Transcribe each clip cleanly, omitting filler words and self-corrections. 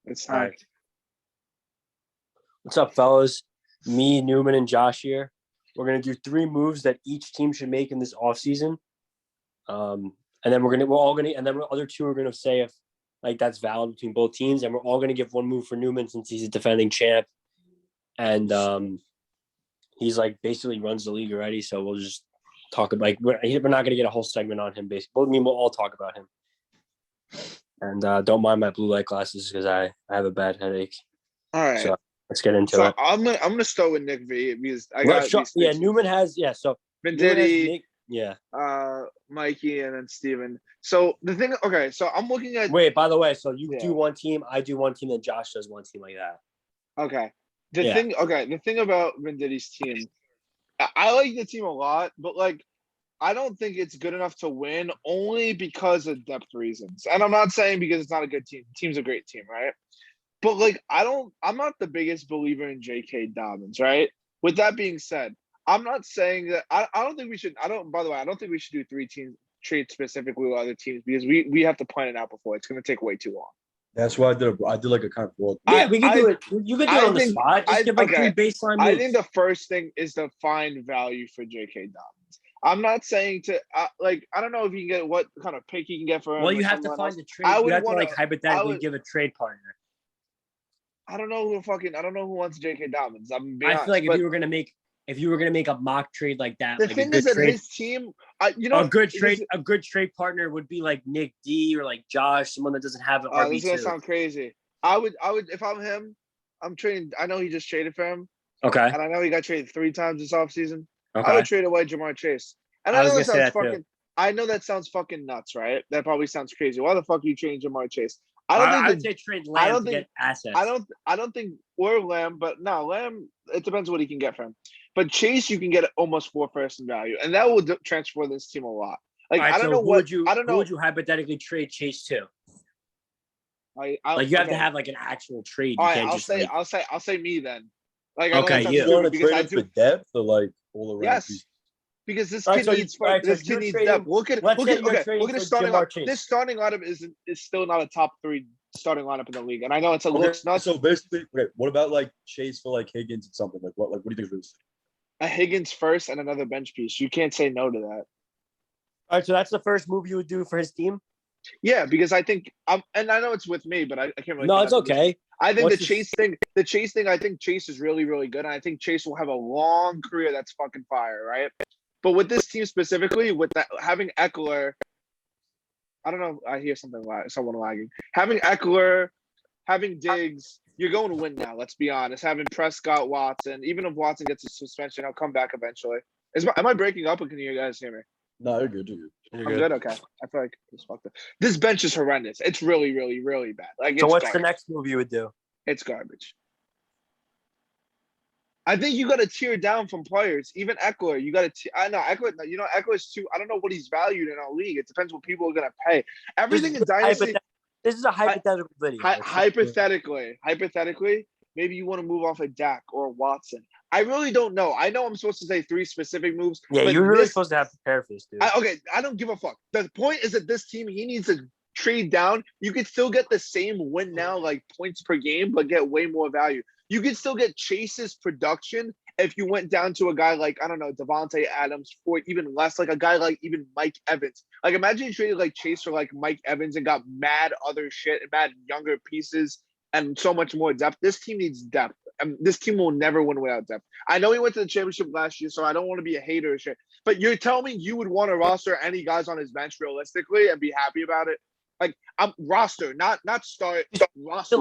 It's All time. right. What's up, fellas? Me, Newman, and Josh here. We're gonna do 3 moves that each team should make in this offseason. And then the other 2 are gonna say if like that's valid between both teams, and we're all gonna give 1 move for Newman since he's a defending champ, and he's like basically runs the league already. So we'll just talk about we're not gonna get a whole segment on him. Basically, we'll all talk about him. And don't mind my blue light glasses because I have a bad headache. All right. So let's get into it. I'm gonna start with Nick V because I got Newman has Venditti, yeah. Mikey, and then Steven. So the thing, okay, so I'm looking at. Wait, by the way, so you do one team, I do one team, then Josh does one team like that. Okay. The thing about Venditti's team, I like the team a lot, but like I don't think it's good enough to win only because of depth reasons. And I'm not saying because it's not a good team. The team's a great team, right? But like I'm not the biggest believer in J.K. Dobbins, right? With that being said, I'm not saying that I don't think we should. I don't think we should do 3 team trades specifically with other teams because we have to plan it out before. It's going to take way too long. That's why I did like a kind of broad. Yeah, we can do it. You can do it on the spot. Just give 3 baseline moves. I think the first thing is to find value for J.K. Dobbins. I'm not saying to I don't know if you can get what kind of pick you can get for him. Well, you have to find the trade. You have to hypothetically give a trade partner. I don't know who wants J.K. Dobbins. I feel like if you were gonna make a mock trade like that, the thing is that his team, a good trade partner would be like Nick D or like Josh, someone that doesn't have an RB2. This is gonna sound crazy. I would if I'm him, I'm trading. I know he just traded for him. Okay. And I know he got traded 3 times this offseason. Okay. I would trade away Jamar Chase. And I know that sounds fucking nuts, right? That probably sounds crazy. Why the fuck are you trading Jamar Chase? I would say trade Lamb to get assets. I don't think or Lamb, but no, Lamb. It depends what he can get from him. But Chase, you can get almost 4 first in value, and that will transfer this team a lot. Like right, I don't know what who would you hypothetically trade Chase to? You have to have like an actual trade. All right, I'll say me then. Like okay, you want to trade for depth or like all around? Yes. Because this kid needs depth. Look at his starting lineup. This starting lineup is still not a top 3 starting lineup in the league, and I know it's looks nuts. So basically, what about like Chase for like Higgins and something like what? Like what do you think is realistic? A Higgins first and another bench piece. You can't say no to that. All right, so that's the first move you would do for his team. Yeah, because I think and I know it's with me, but I can't really. No, it's okay. I think Chase thing. I think Chase is really, really good, and I think Chase will have a long career that's fucking fire, right? But with this team specifically, with that having Eckler, I don't know. I hear someone lagging. Having Eckler, having Diggs, you're going to win now. Let's be honest. Having Prescott, Watson, even if Watson gets a suspension, he'll come back eventually. Am I breaking up, or can you guys hear me? No, you're good. I'm good. Okay. I feel like it's fucked up. This bench is horrendous. It's really, really, really bad. Like, so what's the next move you would do? It's garbage. I think you got to tear down from players. Even Eckler, you got to. I know Eckler. You know Eckler's too. I don't know what he's valued in our league. It depends what people are gonna pay. Everything in Dynasty. This is a hypothetical video. Hypothetically, maybe you want to move off a Dak or Watson. I really don't know. I know I'm supposed to say 3 specific moves. Yeah, you're really supposed to have to prepare for this, dude. I don't give a fuck. The point is that this team, he needs to trade down. You could still get the same win now, like points per game, but get way more value. You could still get Chase's production if you went down to a guy like, I don't know, Devontae Adams for even less, like a guy like even Mike Evans. Like imagine you traded like Chase for like Mike Evans and got mad other shit, mad younger pieces and so much more depth. This team needs depth. This team will never win without depth. I know he went to the championship last year, so I don't want to be a hater or shit. But you're telling me you would want to roster any guys on his bench realistically and be happy about it? Like I'm roster, not start roster.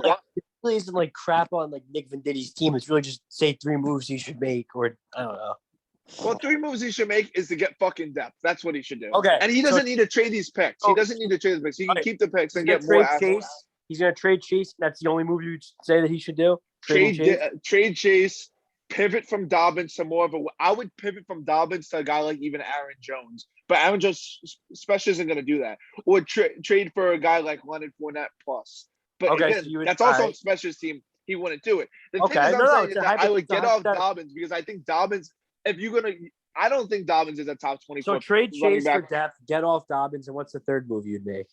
Really isn't like crap on like Nick Venditti's team. It's really just say 3 moves he should make, or I don't know. Well, 3 moves he should make is to get fucking depth. That's what he should do. Okay, and he doesn't need to trade these picks. He doesn't need to trade the picks. He can keep the picks and get more assets. He's gonna trade Chase. That's the only move you'd say that he should do. Trade Chase. Pivot from Dobbins to more of a. I would pivot from Dobbins to a guy like even Aaron Jones, but Aaron Jones especially isn't going to do that. Or trade for a guy like Leonard Fournette plus. But again, that's also a specialist team. He wouldn't do it. The thing is, I'm saying is that I would get off Dobbins because I think Dobbins. If you're gonna, I don't think Dobbins is a top 24. So trade Chase for depth, get off Dobbins, and what's the third move you'd make?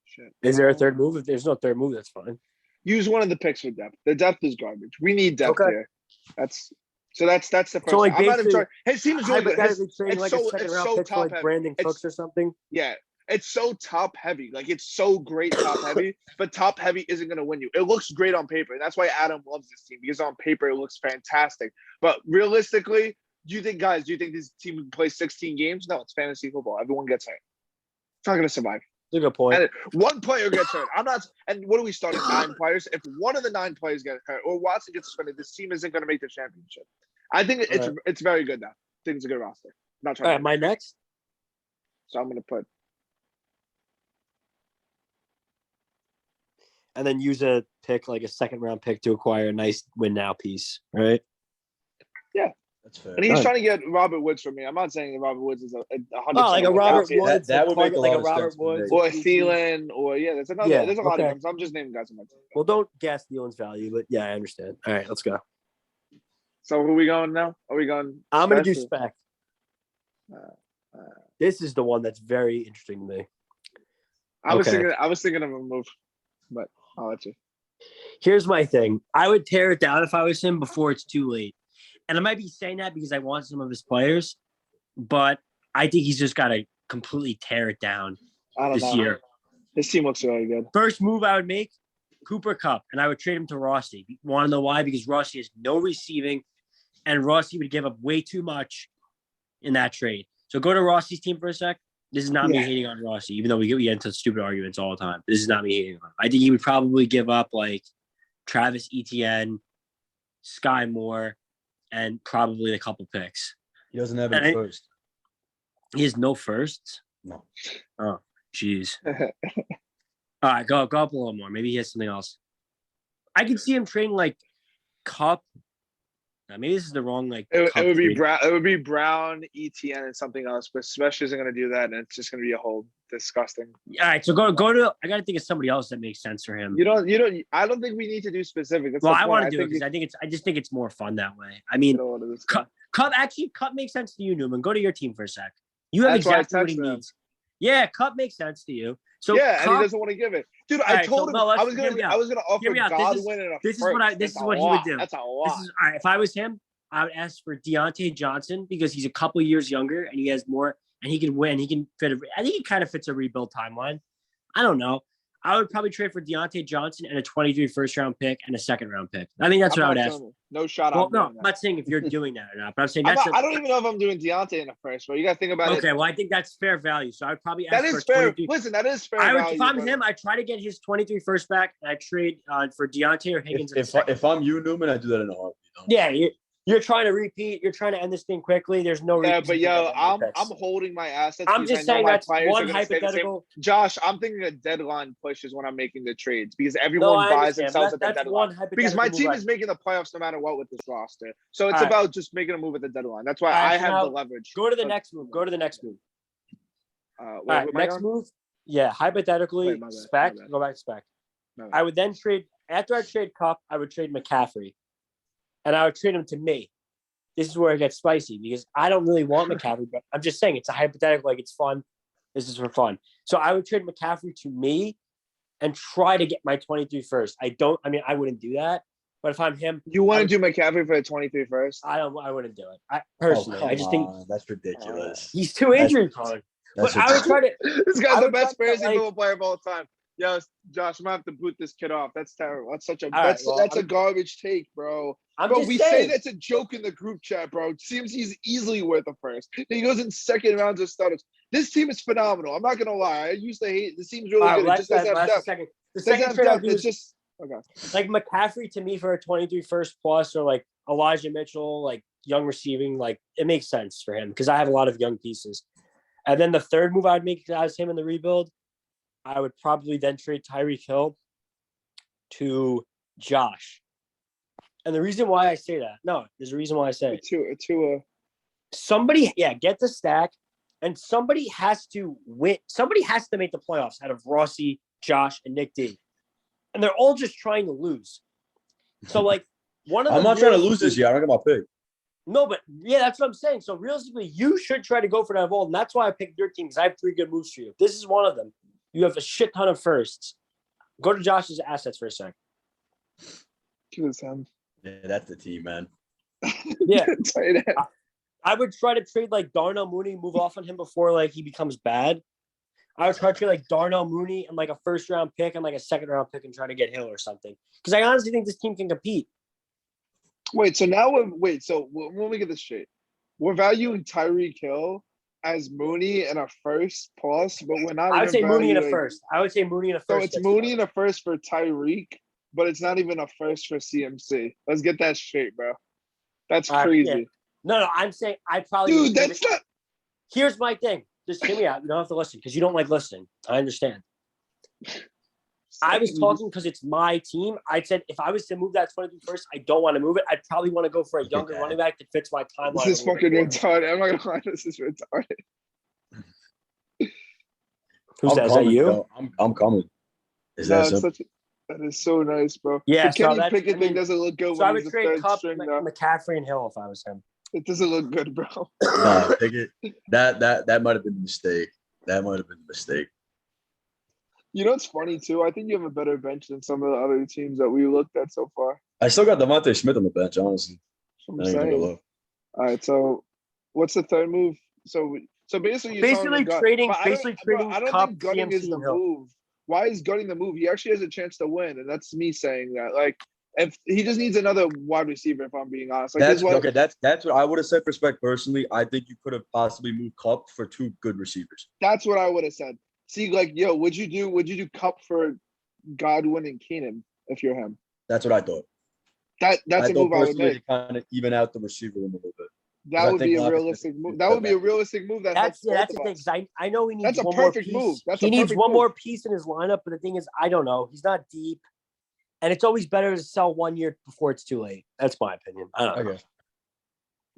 Shit. Is there a third move? If there's no third move, that's fine. Use one of the picks for depth. The depth is garbage. We need depth Okay. here. That's the first. So, like, I'm not even basically, sorry. His team is really good. Hypothetically trading like a second It's round so pick for top like heavy. Brandon Cooks or something. Yeah, it's so top heavy. Like it's so great top heavy, but top heavy isn't going to win you. It looks great on paper. And that's why Adam loves this team because on paper it looks fantastic. But realistically, do you think this team can play 16 games? No, it's fantasy football. Everyone gets hurt. It's not going to survive. That's a good point. And one player gets hurt. I'm not. And what are we starting? 9 players. If one of the 9 players get hurt or Watson gets suspended, this team isn't going to make the championship. I think it's very good now. I think it's a good roster. Not trying. All right, my next. So I'm going to put. And then use a pick, like a second round pick, to acquire a nice win now piece, right? Yeah. That's fair. And he's trying to get Robert Woods from me. I'm not saying that Robert Woods is a 100%. Oh, like a Robert Woods. That would make a like lot a of Robert sense for me. Woods. Or Thielen, or there's another. Yeah, There's a lot okay. of them. I'm just naming guys on my team. Well, don't guess Thielen's value, but yeah, I understand. All right, let's go. So who are we going now? Are we going? I'm going to do spec? spec. This is the one that's very interesting to me. I was Okay. thinking of a move, but I'll let you. Here's my thing. I would tear it down if I was him before it's too late. And I might be saying that because I want some of his players, but I think he's just got to completely tear it down I don't this know. year. His team looks really good. First move I would make, Cooper Kupp, and I would trade him to Rossi. Want to know why? Because Rossi has no receiving, and Rossi would give up way too much in that trade. So go to Rossi's team for a sec. This is not me hating on Rossi, even though we get into stupid arguments all the time. This is not me hating on him. I think he would probably give up like Travis Etienne, Sky Moore, and probably a couple picks. He doesn't have any first. He has no firsts? No. Oh, jeez. All right, go up a little more. Maybe he has something else. I could see him trading like Cup. Now, maybe this is the wrong like. It Cup would be trade. Brown. It would be Brown, ETN, and something else. But Smesh isn't going to do that, and it's just going to be a whole disgusting. All right, so go to. I got to think of somebody else that makes sense for him. You don't. I don't think we need to do specific. That's Well, the I point. want to do it because I just think it's more fun that way. I mean, Cup makes sense to you, Newman. Go to your team for a sec. You have That's why I exactly what he texted him. needs. Yeah, Cup makes sense to you. So yeah, Cup, and he doesn't want to give it, dude. I right, told so him no, I was gonna offer Hear me out. Godwin and a this is first. what That's he would do. That's a lot. This is all right. If I was him, I would ask for Deontay Johnson because he's a couple years younger and he has more, and he can win. He can fit. I think he kind of fits a rebuild timeline. I don't know. I would probably trade for Deontay Johnson and a 23 first-round pick and a second-round pick. I think that's what I would ask. No shot. Well, no, I'm not saying if you're doing that or not, but I'm saying I that's. don't even know if I'm doing Deontay in the first, but you got to think about it. Okay, well, I think that's fair value. So I would probably ask That for is fair. 23. Listen, that is fair value. If I'm him, I try to get his 23 first back, and I trade for Deontay or Higgins. If I'm you, Newman, I do that in a heartbeat. Yeah, you're trying to repeat. You're trying to end this thing quickly. There's no reason. Yeah, but yo, I'm holding my assets. I'm just saying that's one hypothetical. Josh, I'm thinking a deadline push is when I'm making the trades because everyone buys and sells at the deadline. Because my team is making the playoffs no matter what with this roster. So it's about just making a move at the deadline. That's why I have the leverage. Go to the next move. All right, next move. Yeah, hypothetically, spec. Go back to spec. I would then trade after I trade Cup. I would trade McCaffrey, and I would trade him to me. This is where it gets spicy because I don't really want McCaffrey, but I'm just saying it's a hypothetical. Like it's fun. This is for fun. So I would trade McCaffrey to me and try to get my 23 first. I wouldn't do that. But if I'm him, you want to do McCaffrey for the 23 first? I wouldn't do it. I just think that's ridiculous. He's too injury prone. But I would try to. This guy's the best fantasy football player of all time. Yo, Josh, I'm gonna have to boot this kid off. That's terrible. That's such a that's a garbage take, bro. We say that's a joke in the group chat, bro. It seems he's easily worth a first. He goes in second rounds of starters. This team is phenomenal. I'm not gonna lie. I used to hate this team's really good. It just doesn't have depth. The second trade I'd do is just okay. Like McCaffrey to me for a 23 first plus, or like Elijah Mitchell, like young receiving, like it makes sense for him because I have a lot of young pieces. And then the third move I'd make as him in the rebuild, I would probably then trade Tyreek Hill to Josh. And the reason why I say that, there's a reason why I say it. Somebody, get the stack, and somebody has to win. Somebody has to make the playoffs out of Rossi, Josh, and Nick D. And they're all just trying to lose. So, like, one of them. I'm not trying to lose this year. I don't get my pick. No, but that's what I'm saying. So realistically, you should try to go for that ball, and that's why I picked your team because I have 3 good moves for you. This is one of them. You have a shit ton of firsts. Go to Josh's assets for a sec. Give us him. Yeah, that's the team, man. Yeah. Tight end. I would try to trade like Darnell Mooney, move off on him before like he becomes bad. I would try to trade like Darnell Mooney and like a first round pick and like a second round pick and try to get Hill or something. Because I honestly think this team can compete. Wait, so now when we get this straight, we're valuing Tyreek Hill as Mooney in a first plus, but we're not. I would say Mooney in a valuing- first. I would say Mooney in a So first. it's Mooney in a first for Tyreek, but it's not even a first for CMC. Let's get that straight, bro. That's crazy. Yeah. No, I'm saying I probably. Dude, that's not. Here's my thing. Just hear me out. You don't have to listen because you don't like listening. I understand. I was talking because it's my team. I said if I was to move that 22 first, I don't want to move it. I'd probably want to go for a younger running back that fits my timeline. This is fucking retarded. I'm not gonna lie, this is retarded. Who's that? Is that you? Bro. I'm coming. Is that simple? That is so nice, bro. Yeah, The Kenny so Pickett thing doesn't look good So I when would he's a trade third Cup, string, though. McCaffrey, and Hill if I was him. It doesn't look good, bro. Nah, Pickett. That might have been a mistake. That might have been a mistake. You know what's funny too? I think you have a better bench than some of the other teams that we looked at so far. I still got Devontae Smith on the bench, honestly. I'm I ain't gonna saying. lie. All right, so what's the third move? So basically, you're telling me trading. but I don't- Basically bro, trading. I don't Cup, think gutting is CMC, the and Hill. move. Why is gutting the move? He actually has a chance to win, and that's me saying that. Like, if he just needs another wide receiver, if I'm being honest. Like, That's his wide- okay. That's what I would have said for Spec personally. I think you could have possibly moved Cup for 2 good receivers. That's what I would have said. See, like, yo, would you do Cup for Godwin and Keenan if you're him? That's what I thought. That's I a move thought I would personally make. to kind of even out the receiver room a little bit. That I would think be a Lockett's realistic gonna move. do That would be a that. realistic move. That That's helps the both thing. of us. 'Cause I know he needs That's a one more perfect piece. move. That's he a needs perfect one move. more piece in his lineup, but the thing is, I don't know. He's not deep, and it's always better to sell 1 year before it's too late. That's my opinion. I don't know. Okay.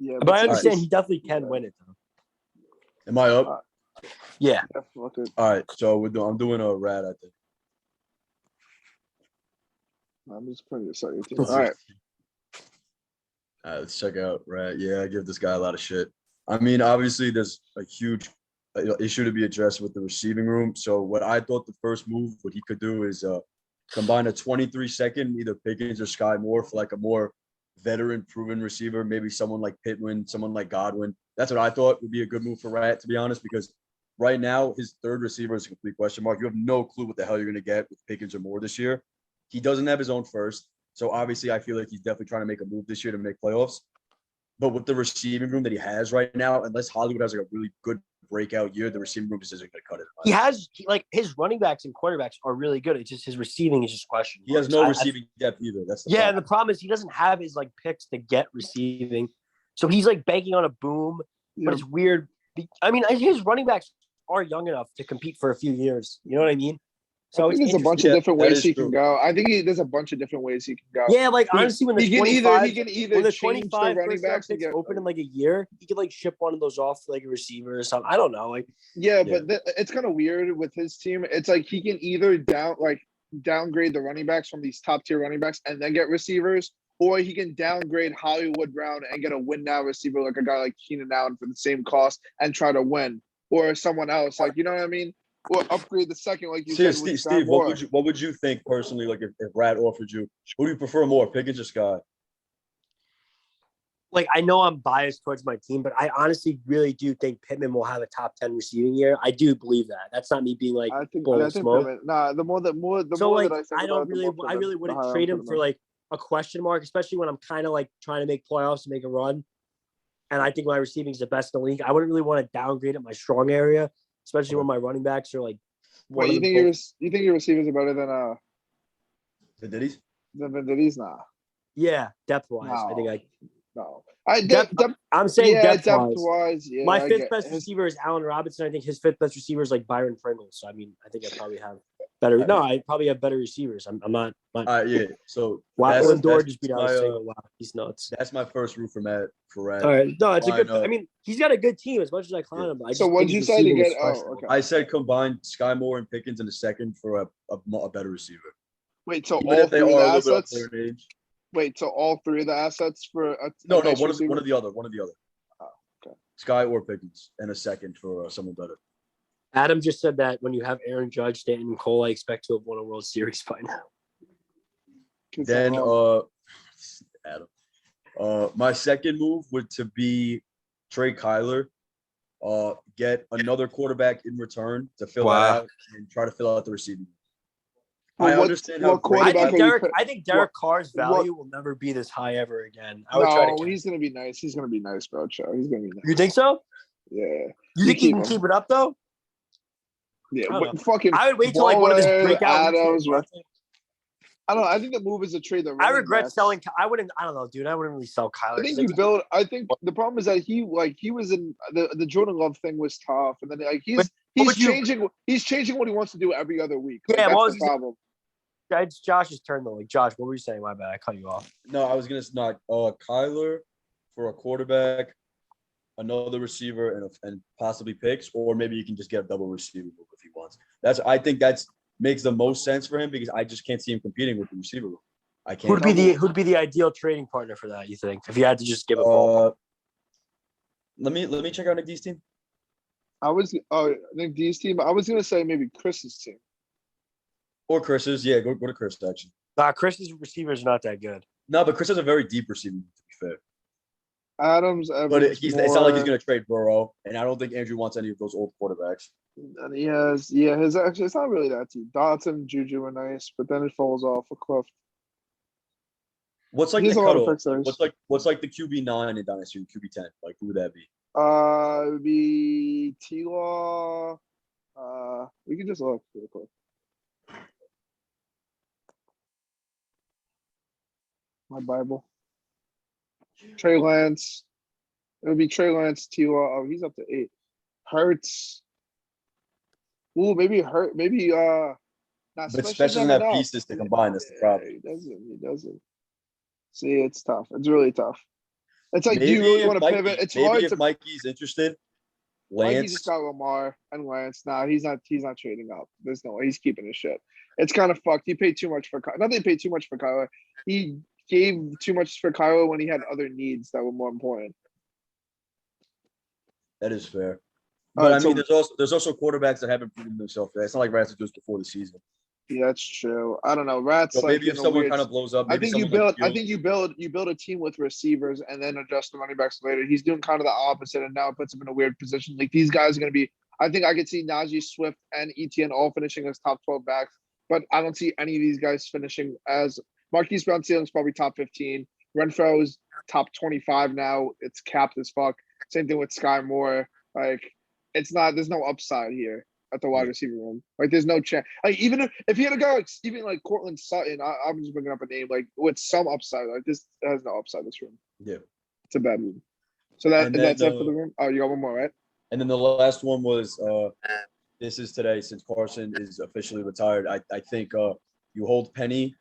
Yeah, But I it's understand just- he definitely can win it though. Am I up? Yeah. Yeah, fuck it. All right. So I'm doing a rat, I think. I'm just putting your second team. All right. All right, let's check out rat. Yeah, I give this guy a lot of shit. I mean, obviously, there's a huge issue to be addressed with the receiving room. So what I thought the first move, what he could do is combine a 23-second, either Pickens or Sky Moore for like a more veteran proven receiver, maybe someone like Pittman, someone like Godwin. That's what I thought would be a good move for Rat, to be honest, because right now his third receiver is a complete question mark. You have no clue what the hell you're going to get with Pickens or Moore this year. He doesn't have his own first. So obviously I feel like he's definitely trying to make a move this year to make playoffs. But with the receiving room that he has right now, unless Hollywood has like a really good breakout year, the receiving room just isn't going to cut it. Like his running backs and quarterbacks are really good. It's just his receiving is just questionable. He has no receiving depth either. That's the yeah, problem. and the problem is he doesn't have his like picks to get receiving, so he's like banking on a boom. Yeah. But it's weird. I mean, his running backs are young enough to compete for a few years. You know what I mean? So I think it's there's a bunch interesting. of different that ways is he true. can go. I think there's a bunch of different ways he can go. Yeah, like honestly, when the he can 25, either when the change the 25 running first round backs and picks get open in like a year, he could like ship one of those off to like a receiver or something. I don't know. Like Yeah, but it's kind of weird with his team. It's like he can either downgrade the running backs from these top tier running backs and then get receivers, or he can downgrade Hollywood Brown and get a win now receiver like a guy like Keenan Allen for the same cost and try to win, or someone else, like, you know what I mean? Or upgrade the second, like you said. With Steve, what would you think personally? Like if Rat offered you, who do you prefer more, Pickens or Sky? like I know I'm biased towards my team, but I honestly really do think Pittman will have a top 10 receiving year. I do believe that. That's not me being like I think smoke. Pittman, the more so more like that I think I about don't it, the really, more I Pittman, really the wouldn't higher trade I him put for like a question mark, especially when I'm kind of like trying to make playoffs and make a run. And I think my receiving is the best in the league. I wouldn't really want to downgrade at my strong area, especially when my running backs are like. Wait, you think your receivers are better The Diddy's? than Venditti? Nah. Yeah, depth wise, I think No. I'm saying yeah, depth wise. yeah. My I fifth get best his- receiver is Allen Robinson. I think his fifth best receiver is like Byron Pringles. So I mean, I think I probably have better. No, I probably have better receivers. I'm not. Yeah. So Wow, that's Lindor just beat out my, single. Wow, he's nuts. that's my first root for Rat. All right, no, it's a Why good. not? I mean, he's got a good team as much as I clown him. But I So just what'd think you his say to receiving is get? Oh, questionable. okay. I said combine Sky Moore and Pickens in the second for a better receiver. Wait, so Even all if they three are of a the little bit assets? up there in age. Wait, so all three of the assets for a No, nice one receiver? of the other. Oh, okay. Sky or Pickens and a second for someone better. Adam just said that when you have Aaron Judge, Stanton, and Cole, I expect to have won a World Series by now. Then Adam. My second move would to be trade Kyler. Get another quarterback in return to fill that out and try to fill out the receiving. Well, I understand how great I think Derek Carr's value will never be this high ever again. He's gonna be nice. He's gonna be nice, bro. He's gonna be nice. You think so? Yeah. You think he can keep it up though? Yeah. I would wait till like one of his breakout Adams. I don't know. I think the move is a trade. I regret selling. I don't know, dude. I wouldn't really sell Kyler. I think the problem is that he was in the Jordan Love thing was tough, and then he's changing. He's changing what he wants to do every other week. Yeah, that's the problem. It's Josh's turn though. Like Josh, what were you saying? My bad. I cut you off. No, I was gonna knock Kyler for a quarterback, another receiver, and possibly picks, or maybe you can just get a double receiver if he wants. I think that's makes the most sense for him because I just can't see him competing with the receiver room. I can't. Who'd be the ideal trading partner for that? You think if you had to just give a ball? Let me check out Nick D's team. Nick D's team. I was gonna say maybe Chris's team. Or Chris's, yeah, go to Chris actually. Nah, Chris's receivers are not that good. No, but Chris has a very deep receiving, to be fair. Adams, but it's not like he's going to trade Burrow, and I don't think Andrew wants any of those old quarterbacks. And his actually it's not really that deep. Dotson, Juju are nice, but then it falls off a cliff. What's like the cutoff? What's like the QB9 in Dynasty, QB10? Like who would that be? It would be T-Law. We can just look real quick. My Bible. Trey Lance. It would be Trey Lance, T-Law. Oh, he's up to 8. Hurts. Ooh, maybe Hurt. Maybe but Special doesn't have pieces to combine. That's the problem. He doesn't. See, it's tough. It's really tough. It's like, maybe do you really want to pivot? It's hard if Mikey's interested. Lance. Mikey just got Lamar and Lance. Nah, he's not trading up. There's no way. He's keeping his shit. It's kind of fucked. He paid too much for Kyler. Not that he paid too much for Kyler. He gave too much for Kyler when he had other needs that were more important. That is fair. But I mean, there's also quarterbacks that haven't proven themselves. It's not like Rats just before the season. Yeah, that's true. I don't know. Rats. So maybe if someone kind of blows up, I think you build a team with receivers and then adjust the running backs later. He's doing kind of the opposite, and now it puts him in a weird position. Like these guys are going to be. I think I could see Najee, Swift, and ETN all finishing as top 12 backs, but I don't see any of these guys finishing as Marquise Brown ceiling's probably top 15. Renfro's top 25 now. It's capped as fuck. Same thing with Sky Moore. Like it's not. There's no upside here at the wide receiver room. Like there's no chance. Like even if he had a guy like even like Cortland Sutton, I'm just bringing up a name like with some upside. Like this has no upside. This room. Yeah, it's a bad room. So that's it for the room. Oh, you got one more, right? And then the last one was this is today since Carson is officially retired. I think you hold Penny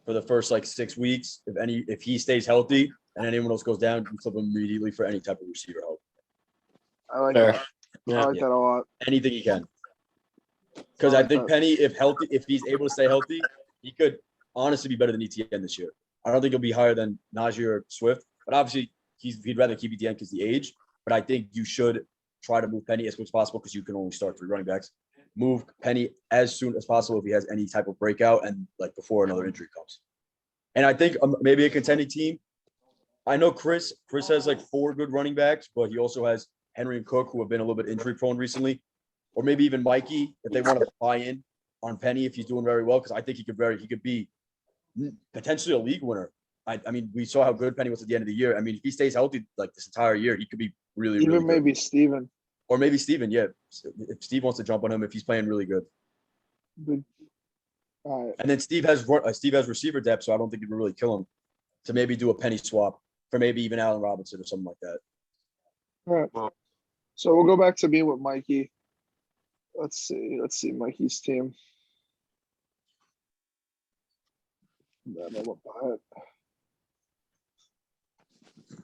for the first like 6 weeks. If he stays healthy and anyone else goes down, you flip him immediately for any type of receiver help. I like that. Yeah. I like that a lot. Anything he can. Because I think Penny, if he's able to stay healthy, he could honestly be better than ETN this year. I don't think he'll be higher than Najee or Swift, but obviously he'd rather keep ETN because the age. But I think you should try to move Penny as quick as possible because you can only start 3 running backs. Move Penny as soon as possible if he has any type of breakout and like before another injury comes. And I think maybe a contending team. I know Chris has like 4 good running backs, but he also has Henry and Cook who have been a little bit injury prone recently. Or maybe even Mikey, if they want to buy in on Penny, if he's doing very well, because I think he could be potentially a league winner. I mean, we saw how good Penny was at the end of the year. I mean, if he stays healthy like this entire year, he could be really, really good. Maybe Steven. Or maybe Steven, yeah. If Steve wants to jump on him, if he's playing really good. All right. And then Steve has receiver depth, so I don't think it would really kill him to maybe do a Penny swap for maybe even Allen Robinson or something like that. All right. So we'll go back to me with Mikey. Let's see Mikey's team.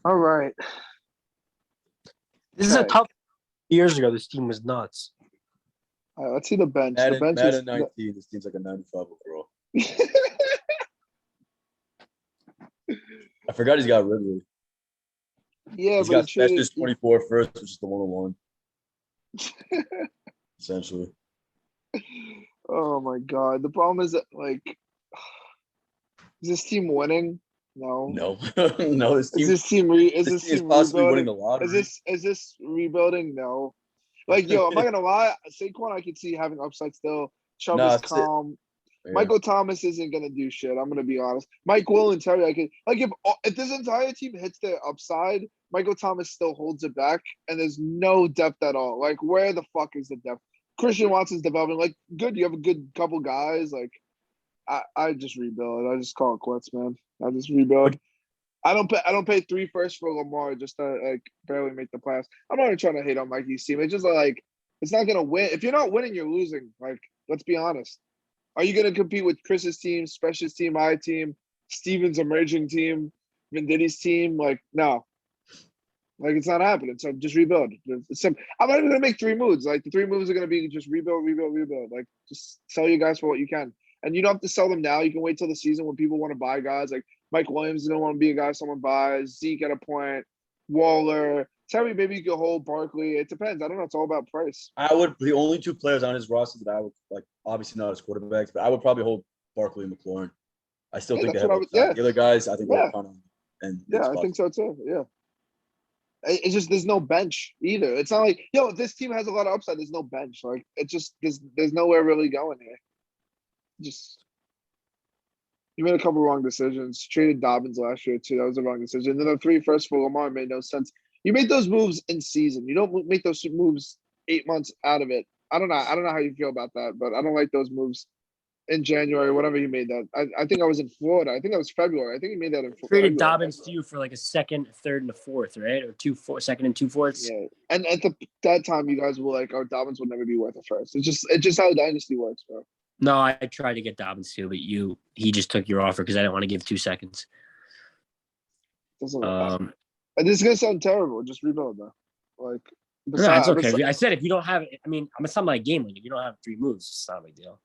All right. This is a tough. Years ago, this team was nuts. All right, let's see the bench. Madden 19. This team's like a 95 overall. I forgot he's got Ridley. Yeah, he's got Specialist 24 first, which is the 101. essentially. Oh my god. The problem is that like, is this team winning? No. No, no, Is this team this team is team possibly winning rebuilding? the Is lottery. this rebuilding? No. Like, yo, I'm not gonna lie. Saquon, I can see having upside still. Chubb is Nah, it's it. calm. Yeah. Michael Thomas isn't gonna do shit. I'm gonna be honest. Mike Will and Terry, I could like if this entire team hits their upside, Michael Thomas still holds it back, and there's no depth at all. Like, where the fuck is the depth? Christian Watson's developing. Like, good. You have a good couple guys. Like, I just rebuild. I just call it quits, man. I just rebuild. I don't pay 3 firsts for Lamar just to like barely make the playoffs. I'm not even trying to hate on Mikey's team. It's just like it's not gonna win. If you're not winning, you're losing. Like, let's be honest. Are you gonna compete with Chris's team, Special's team, my team, Steven's emerging team, Venditti's team? Like, no. Like, it's not happening. So just rebuild. I'm not even gonna make 3 moves. Like, the 3 moves are gonna be just rebuild, rebuild, rebuild. Like, just sell you guys for what you can. And you don't have to sell them now. You can wait till the season when people want to buy guys. Like Mike Williams don't want to be a guy someone buys. Zeke at a point. Waller. Terry, maybe you could hold Barkley. It depends. I don't know. It's all about price. The only 2 players on his roster that I would like, obviously not as quarterbacks, but I would probably hold Barkley and McLaurin. I still think they That's have what I would. Yeah, the other guys. I think yeah, they're kind of and yeah. I think so too. Yeah. It's just there's no bench either. It's not like if this team has a lot of upside. There's no bench. Like it just there's nowhere really going here. Just you made a couple wrong decisions. Traded Dobbins last year too. That was a wrong decision. Then the 3 firsts for Lamar made no sense. You make those moves in season. You don't make those moves 8 months out of it. I don't know. I don't know how you feel about that, but I don't like those moves in January. Whatever he made that. I think I was in Florida. I think that was February. I think he made that in February. Traded Dobbins to you for like a second, third, and a fourth, right? Or second and 2 fourths. Yeah, and at that time, you guys were like, "Oh, Dobbins will never be worth a first." It's just how dynasty works, bro. No, I tried to get Dobbins too, but he just took your offer because I didn't want to give 2 seconds. Doesn't and this is gonna sound terrible. Just rebuild though. Like, no, it's okay. I said if you don't have it, I mean, I'm not like game. Like if you don't have 3 moves, it's not a big deal.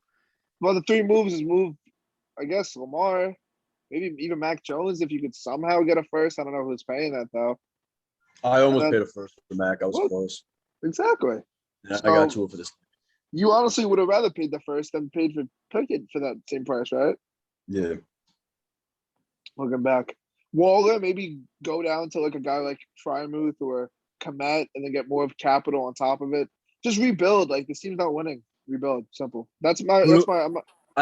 Well, the 3 moves is move, I guess Lamar, maybe even Mac Jones if you could somehow get a first. I don't know who's paying that though. I almost paid a first for Mac. I was close. Exactly. Yeah, I got 2 for this. You honestly would have rather paid the first than paid for Pickett for that same price, right? Yeah. Looking back. Waller, maybe go down to like a guy like Frymuth or Komet and then get more of capital on top of it. Just rebuild. Like this team's not winning. Rebuild. Simple. I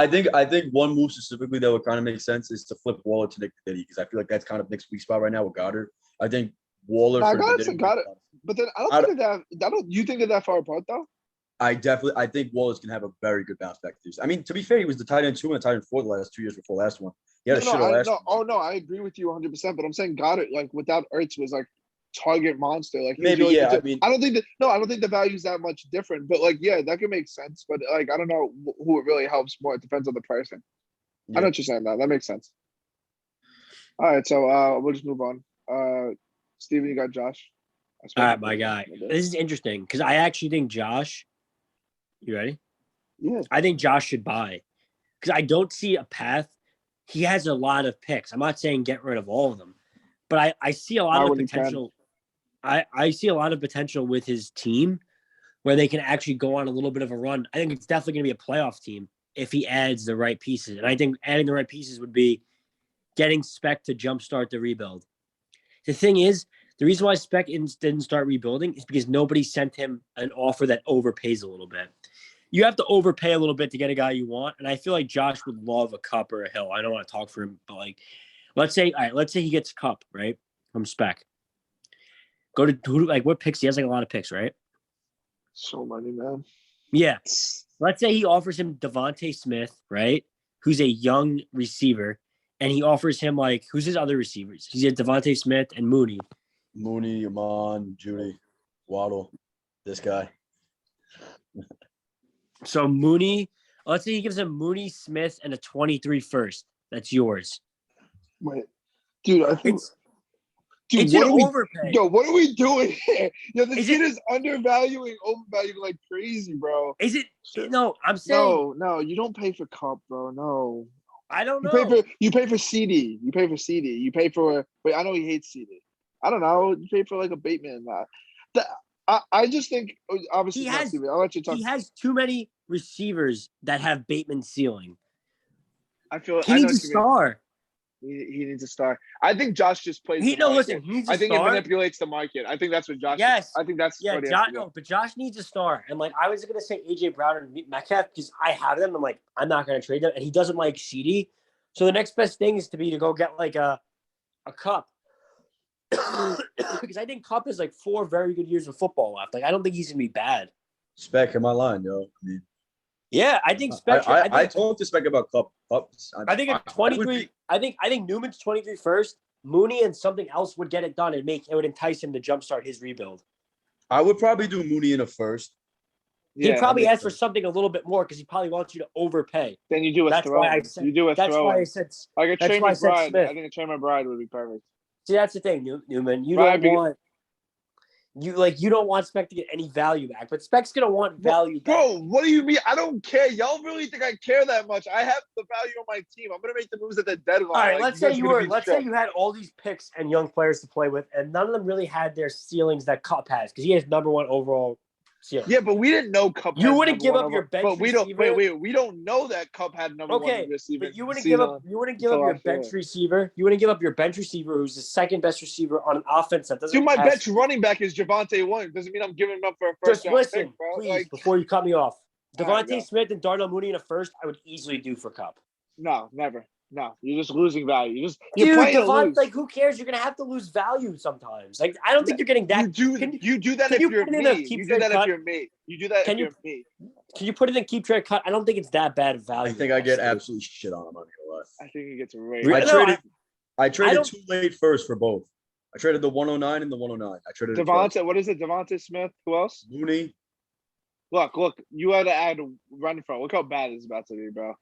think one move specifically that would kind of make sense is to flip Waller to Nick Diddy because I feel like that's kind of Nick's weak spot right now with Goddard. I think Waller got it. But then I don't think you think they're that far apart though? I think Wallace can have a very good bounce back this. I mean, to be fair, he was the tight end 2 and the tight end 4 the last 2 years before last one. He had I agree with you 100%. But I'm saying Goddard, like without Ertz, was like target monster. Like maybe really I mean, I don't think the value is that much different. But like that could make sense. But like I don't know who it really helps more. It depends on the pricing. Yeah. I know what you're saying. That makes sense. All right, so we'll just move on. Steven, you got Josh. All right, my guy. This is interesting because I actually think Josh. You ready? Yeah. I think Josh should buy because I don't see a path. He has a lot of picks. I'm not saying get rid of all of them, but I see a lot of potential. I see a lot of potential with his team where they can actually go on a little bit of a run. I think it's definitely going to be a playoff team if he adds the right pieces. And I think adding the right pieces would be getting Spec to jumpstart the rebuild. The thing is, the reason why Spec didn't start rebuilding is because nobody sent him an offer that overpays a little bit. You have to overpay a little bit to get a guy you want. And I feel like Josh would love a Cup or a Hill. I don't want to talk for him, but like, let's say he gets Cup, right? From Spec. Go to what picks? He has like a lot of picks, right? So many, man. Yeah. Let's say he offers him Devontae Smith, right? Who's a young receiver. And he offers him like, who's his other receivers? He's at Devontae Smith and Mooney. Mooney, Amon, Judy, Waddle, this guy. So Mooney, let's say he gives him Mooney, Smith, and a 23 first. That's yours. Wait, dude, I think it's an overpay. What are we doing here? Yo, this kid is overvaluing like crazy, bro. Is it? No, I'm saying no. You don't pay for Cup, bro. No, I don't know. You pay for CD. You pay for. Wait, I know he hates CD. I don't know. You pay for like a Bateman. I just think obviously He not has Steven. I'll let you talk. he has too many receivers that have Bateman's ceiling. I He know needs a what you mean. star. He needs a star. I think Josh just plays the market. Listen, he needs a I think star. it manipulates the market. I think that's what Josh. Yes. I think that's Yeah, what he has to do. no, but Josh needs a star. And like I was gonna say AJ Brown and Metcalf because I have them. I'm like, I'm not gonna trade them. And he doesn't like CD. So the next best thing is to go get like a cup. Because I think Cup has like 4 very good years of football left. Like I don't think he's gonna be bad. Spec in my line, yo. I mean, Yeah, I think I talked to Spec about Cups. I think at 23. I think Newman's 23 first. Mooney and something else would get it done and it would entice him to jumpstart his rebuild. I would probably do Mooney in a first. He'd probably ask for something a little bit more because he probably wants you to overpay. Then you do a that's throw. Why I said, you do a that's throw. Why I said. Like a that's Trey why I said McBride. Smith. I think a Trey McBride would be perfect. See, that's the thing, Newman. You don't want Spec to get any value back, but Spec's gonna want value back. Bro, what do you mean? I don't care. Y'all really think I care that much? I have the value on my team. I'm gonna make the moves at the deadline. All right, let's say you had all these picks and young players to play with, and none of them really had their ceilings that Cup has because he has number 1 overall ceiling. Yeah, but we didn't know Cup. You wouldn't give up your bench but we don't. receiver. Wait. We don't know that Cup had number 1 receiver. But you wouldn't give up your bench receiver. You wouldn't give up your bench receiver, who's the second best receiver on an offense that doesn't. Dude, my bench running back is Javonte Williams. Doesn't mean I'm giving him up for a first. Just listen, pick, bro. please, before you cut me off. Devontae Smith and Darnell Mooney in a first, I would easily do for Cup. No, never. No, you're just losing value. You're playing to lose. Like, who cares? You're gonna have to lose value sometimes. Like, I don't think you're getting that. You do that if you're me. You do that if you're me. You do that if you're me. Can you put it in keep trade cut? I don't think it's that bad of value. I think I get absolutely shit on. I'm not gonna lie. I think it gets right. I traded too late first for both. I traded the 109 and the 109. I traded Devontae. What is it? Devontae Smith. Who else? Mooney. Look. You had to add Renfro. Look how bad it's about to be, bro.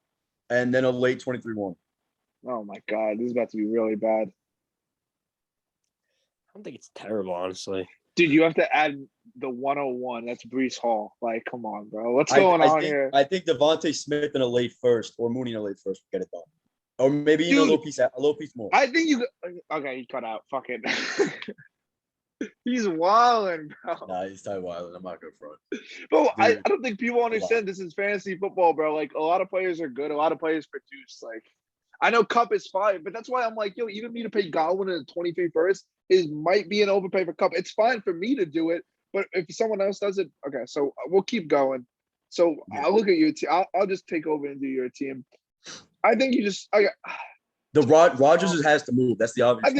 And then a late 23-1. Oh my God, this is about to be really bad. I don't think it's terrible, honestly. Dude, you have to add the 101. That's Breece Hall. Like, come on, bro. What's going on here? I think Devontae Smith in a late first or Mooney in a late first would get it done. Or maybe a little piece more. I think you. Okay, he cut out. Fuck it. He's wilding, bro. Nah, he's tight wilding. I'm not good front. Bro, I don't think people understand this is fantasy football, bro. Like, a lot of players are good. A lot of players produce. Like, I know Cup is fine, but that's why I'm like, yo, even me to pay Godwin in the 23 first might be an overpay for Cup. It's fine for me to do it, but if someone else does it, okay. So we'll keep going. So I'll look at your team. I'll just take over and do your team. I think you just. Rodgers has to move. That's the obvious. I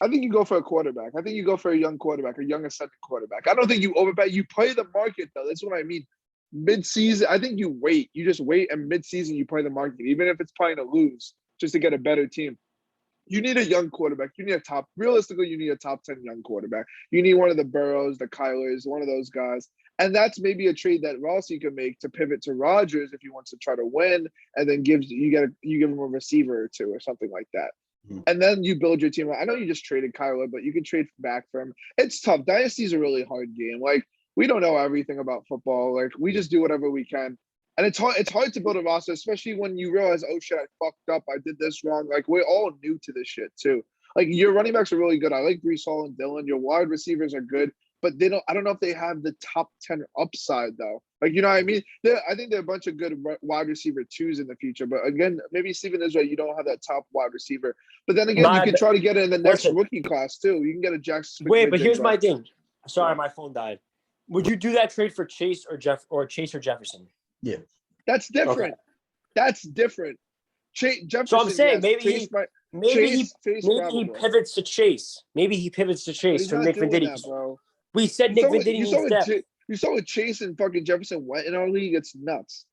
think you go for a quarterback. I think you go for a young quarterback, a young ascendant quarterback. I don't think you overpay. You play the market though. That's what I mean. Mid-season, I think you wait. You just wait, and mid-season you play the market, even if it's playing to lose, just to get a better team. You need a young quarterback. You need realistically, you need a top 10 young quarterback. You need one of the Burrows, the Kylers, one of those guys. And that's maybe a trade that Rossi can make to pivot to Rodgers if he wants to try to win, and then you give him a receiver or two or something like that. Mm-hmm. And then you build your team. I know you just traded Kyler, but you can trade back for him. It's tough. Dynasty is a really hard game. Like, we don't know everything about football. Like, we just do whatever we can. And it's hard to build a roster, especially when you realize, oh shit, I fucked up. I did this wrong. Like, we're all new to this shit too. Like, your running backs are really good. I like Breece Hall and Dylan. Your wide receivers are good, but I don't know if they have the top 10 upside though. Like, you know what I mean? I think there are a bunch of good wide receiver twos in the future. But again, maybe Steven is right. You don't have that top wide receiver. But then again, you can try to get it in the next rookie class too. You can get a Jackson. Wait, but here's my thing. Sorry, my phone died. Would you do that trade for Chase or Jefferson? Yeah. That's different. Okay. That's different. Jefferson, so I'm saying yes, he pivots to Chase. Maybe he pivots to Chase from Nick Venditti. We said Nick Venditti needs depth. You saw what Chase and fucking Jefferson went in our league? It's nuts.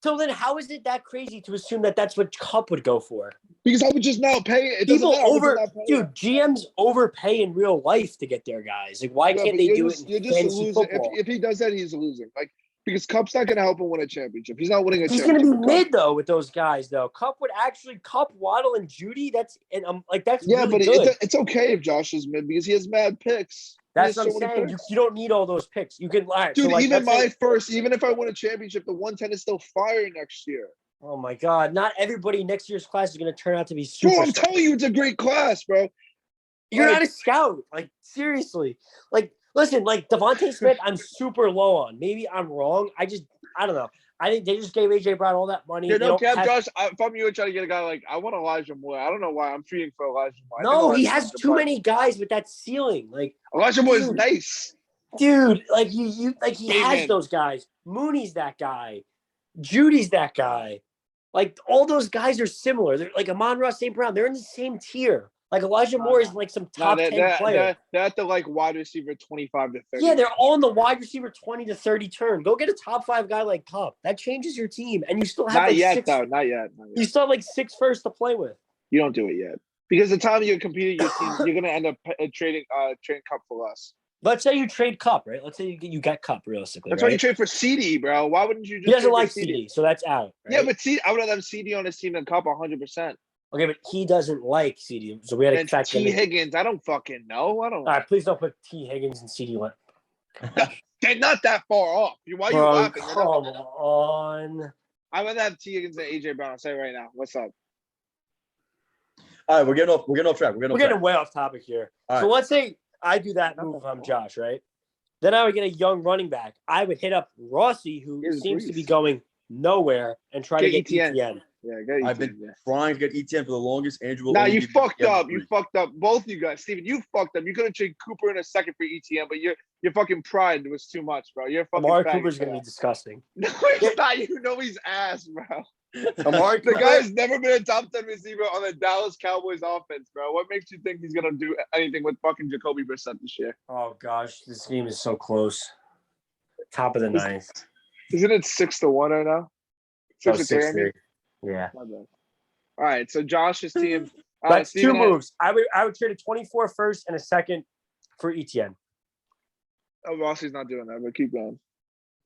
So then how is it that crazy to assume that that's what Cup would go for? Because I would just not pay it. GMs overpay in real life to get their guys. Like, why can't they do it in fantasy football? If he does that, he's losing. Like, because Cup's not going to help him win a championship. He's not winning a championship. He's going to be mid though with those guys though. Cup, Waddle, and Judy. That's really but good. It's okay if Josh is mid because he has mad picks. That's what I'm saying. You don't need all those picks. You can dude. So even even if I win a championship, the 110 is still fire next year. Oh my God! Not everybody next year's class is going to turn out to be super. Bro, I'm telling you, it's a great class, bro. You're not a scout. Like, seriously. Like, Listen, like Devontae Smith, I'm super low on. Maybe I'm wrong. I don't know. I think they just gave AJ Brown all that money. You They know, don't Cam have, Josh, if I'm you trying to get a guy like, I want Elijah Moore. I don't know why I'm treating for Elijah Moore. I think no, he Elijah has Moore's a too bust. many guys with that ceiling. Like, Elijah Moore is dude. nice. dude, like you like he Hey, has man. those guys. Mooney's that guy. Judy's that guy. Like all those guys are similar. They're like Amon-Ra St. Brown. They're in the same tier. Like Elijah Moore is like some No, top 10 player. they're at the like wide receiver 25 to 30. Yeah, they're all in the wide receiver 20 to 30 turn. Go get a top 5 guy like Cup. That changes your team. And you still have Not like yet, 6. though. Not yet. You still have like 6 first to play with. You don't do it yet. Because the time you're competing your team, you're gonna end up trading Cup for less. Let's say you trade Cup, right? Let's say you get Cup realistically. That's right? why you trade for CD, bro. Why wouldn't you just He doesn't trade for like CD, so that's out. Right? Yeah, but CD, I would rather have CD on his team than Cup 100%. Okay, but he doesn't like CD, so we had to And factor T him in. Higgins, I don't fucking know. I don't. All right, please don't put T Higgins and CD Lamb. They're not that far off. Why are you Bro, laughing? come on. I would have T Higgins and AJ Brown. I'll say right now. What's up? All right, we're getting off track. We're getting way off topic here. All so right. let's say I do that move if I'm Josh, right? Then I would get a young running back. I would hit up Rossi, who seems to be going nowhere, and try to get ETN. Yeah, get ETN. I've been trying to get ETN for the longest. Andrew will Nah, only you give fucked ETN up. for You free. fucked up. Both you guys. Steven, you fucked up. You could have traded Cooper in a second for ETN, but your fucking pride was too much, bro. You're fucking Amari faggot Cooper's for going to be that. disgusting. No, he's not. You know he's ass, bro. Amari The Cooper, guy's never been a top 10 receiver on the Dallas Cowboys offense, bro. What makes you think he's gonna do anything with fucking Jacoby Brissett this year? oh gosh, this game is so close. Top of the ninth. Isn't it 6-1 right now? 6-3, I mean. Yeah. My bad. All right, so Josh's team. That's Steven 2 moves. I would trade a 24 first and a second for ETN. Oh, Rossi's not doing that, but keep going.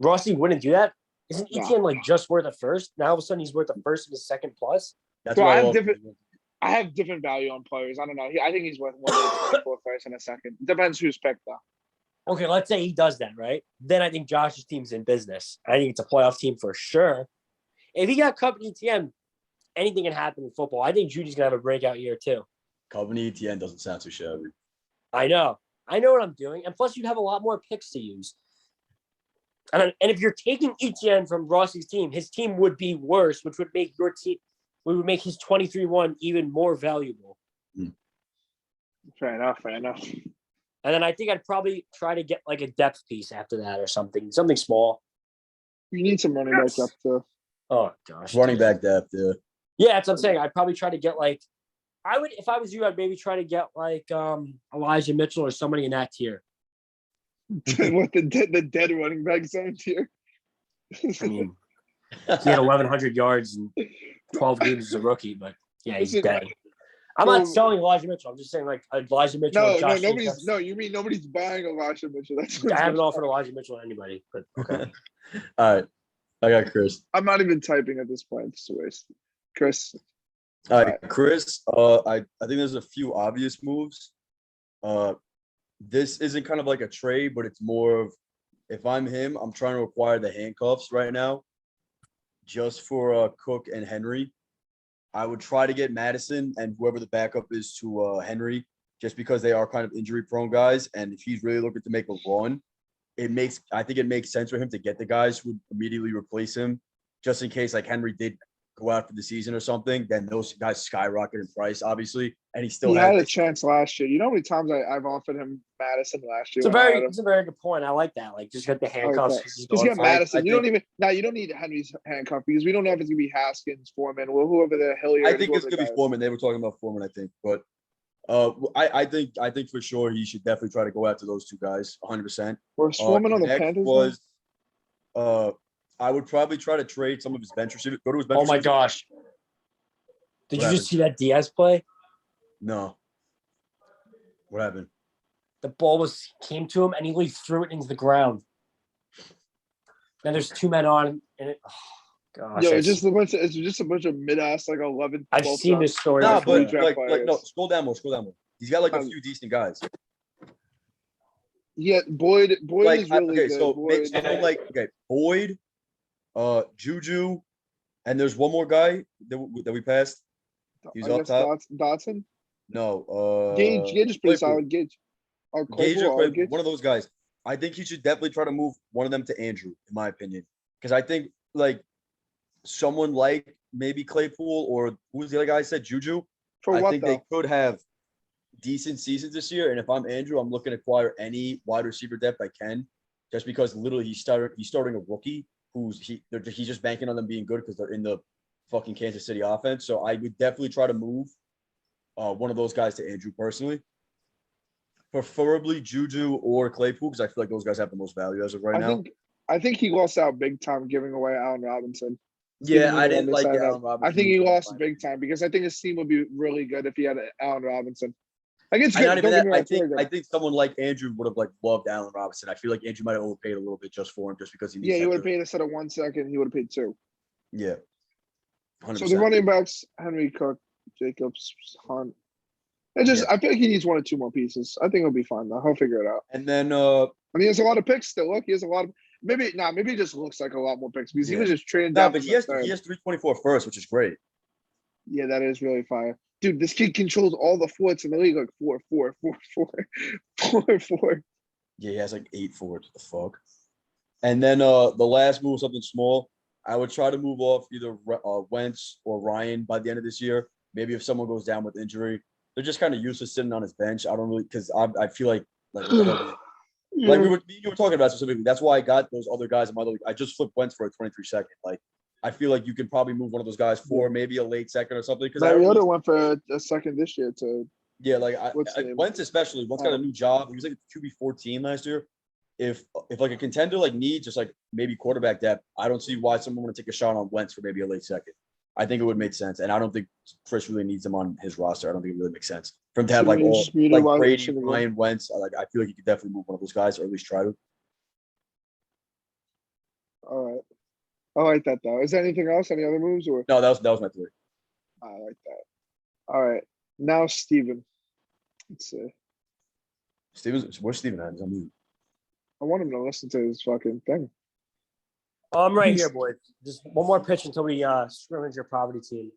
Rossi wouldn't do that. Isn't No. ETN like just worth a first? Now all of a sudden he's worth a first and a second plus. That's So why I have different value on players. I don't know. I think he's worth more than 24 first and a second. Depends who's picked though. Okay, let's say he does that, right? Then I think Josh's team's in business. I think it's a playoff team for sure. If he got Cup and ETN, anything can happen in football. I think Judy's gonna have a breakout year too. Covenant ETN doesn't sound too shabby. I know what I'm doing, and plus you'd have a lot more picks to use. And if you're taking ETN from Rossi's team, his team would be worse, which would make your team, would make his 23-1 even more valuable. Fair enough. And then I think I'd probably try to get like a depth piece after that or something small. You need some running backs up too. Oh gosh, Running back depth, yeah. Yeah, that's what I'm saying. I'd probably try to get like, I would, if I was you, I'd maybe try to get like Elijah Mitchell or somebody in that tier. What the dead running back zone tier? I mean, he had 1,100 yards in 12 games as a rookie, but yeah, he's dead. I'm not selling Elijah Mitchell. I'm just saying like Elijah Mitchell. No, and Josh nobody's. Jacobs. No, you mean nobody's buying Elijah Mitchell? That's I haven't offered Elijah Mitchell to anybody, but okay. All right. I got Chris. I'm not even typing at this point. It's a waste. Chris. All right, Chris. I think there's a few obvious moves. This isn't kind of like a trade, but it's more of, if I'm him, I'm trying to acquire the handcuffs right now, just for Cook and Henry. I would try to get Madison and whoever the backup is to Henry, just because they are kind of injury prone guys. And if he's really looking to make a run, I think it makes sense for him to get the guys who would immediately replace him, just in case like Henry did go out for the season or something. Then those guys skyrocket in price, obviously, and he still had a chance last year. You know how many times I've offered him Madison last year? It's a very good point. I like that. Like just get the handcuffs. Just get Madison. You don't need Henry's handcuff because we don't know if it's gonna be Haskins, Foreman, or whoever the hell. I think it's gonna be Foreman. They were talking about Foreman, I think, but I think for sure he should definitely try to go after those two guys 100%. Was Foreman on the Panthers? I would probably try to trade some of his bench receivers. Go to his bench. Oh my gosh! Did you just see that Diaz play? No. What happened? The ball came to him and he threw it into the ground. Then there's 2 men on and it. Oh gosh! Yo, it's just a bunch of mid-ass like 11. I've seen this story. No, but no. Scroll down more. He's got like a few decent guys. Yeah, Boyd is really good. So Boyd, Juju, and there's one more guy that we passed. He's up top. Dotson? No. Gage is pretty solid. Gage. Gage or Claypool, one of those guys. I think he should definitely try to move one of them to Andrew, in my opinion, because I think like someone like maybe Claypool or who's the other guy I said Juju. For I what think though? they could have decent seasons this year. And if I'm Andrew, I'm looking to acquire any wide receiver depth I can, just because literally he's starting a rookie he's just banking on them being good because they're in the fucking Kansas City offense. So I would definitely try to move one of those guys to Andrew personally, preferably Juju or Claypool because I feel like those guys have the most value as of right now. I think he lost out big time giving away Allen Robinson. Yeah, I didn't like the Allen Robinson. I think he lost big time because I think his team would be really good if he had Allen Robinson. Like it's good. I think someone like Andrew would have like loved Allen Robinson. I feel like Andrew might have overpaid a little bit just for him, just because he needs. Yeah, he would have paid instead of 1 second. He would have paid 2. Yeah. 100%. So the running backs: Henry, Cook, Jacobs, Hunt. I feel like he needs 1 or 2 more pieces. I think he'll be fine though. He'll figure it out. And then and he has a lot of picks still. Look, he has a lot of maybe it just looks like a lot more picks because he was just trading down. But he has 324 first, which is great. Yeah, that is really fire. Dude, this kid controls all the forts in the league, like 4, 4, 4, 4, 4, 4. Yeah, he has like 8 forts. The fuck. And then the last move, something small. I would try to move off either Wentz or Ryan by the end of this year. Maybe if someone goes down with injury, they're just kind of useless sitting on his bench. I don't really because I feel like you were talking about specifically. That's why I got those other guys in my league. I just flipped Wentz for a 23 second. Like I feel like you could probably move one of those guys for maybe a late second or something. Because Mariota went for a second this year to. Yeah, like Wentz especially. Wentz got a new job. He was like a QB 14 last year. If like a contender like needs just like maybe quarterback depth, I don't see why someone would take a shot on Wentz for maybe a late second. I think it would make sense, and I don't think Chris really needs him on his roster. I don't think it really makes sense for him to have like all like Brady, Ryan, Wentz. I feel like you could definitely move one of those guys, or at least try to. All right, I like that though. Is there anything else? Any other moves or? No, that was my 3. I like that. All right, now Steven. Let's see. Where's Steven at? He's on mute. I want him to listen to his fucking thing. I'm right here, boys. Just one more pitch until we scrimmage your poverty team.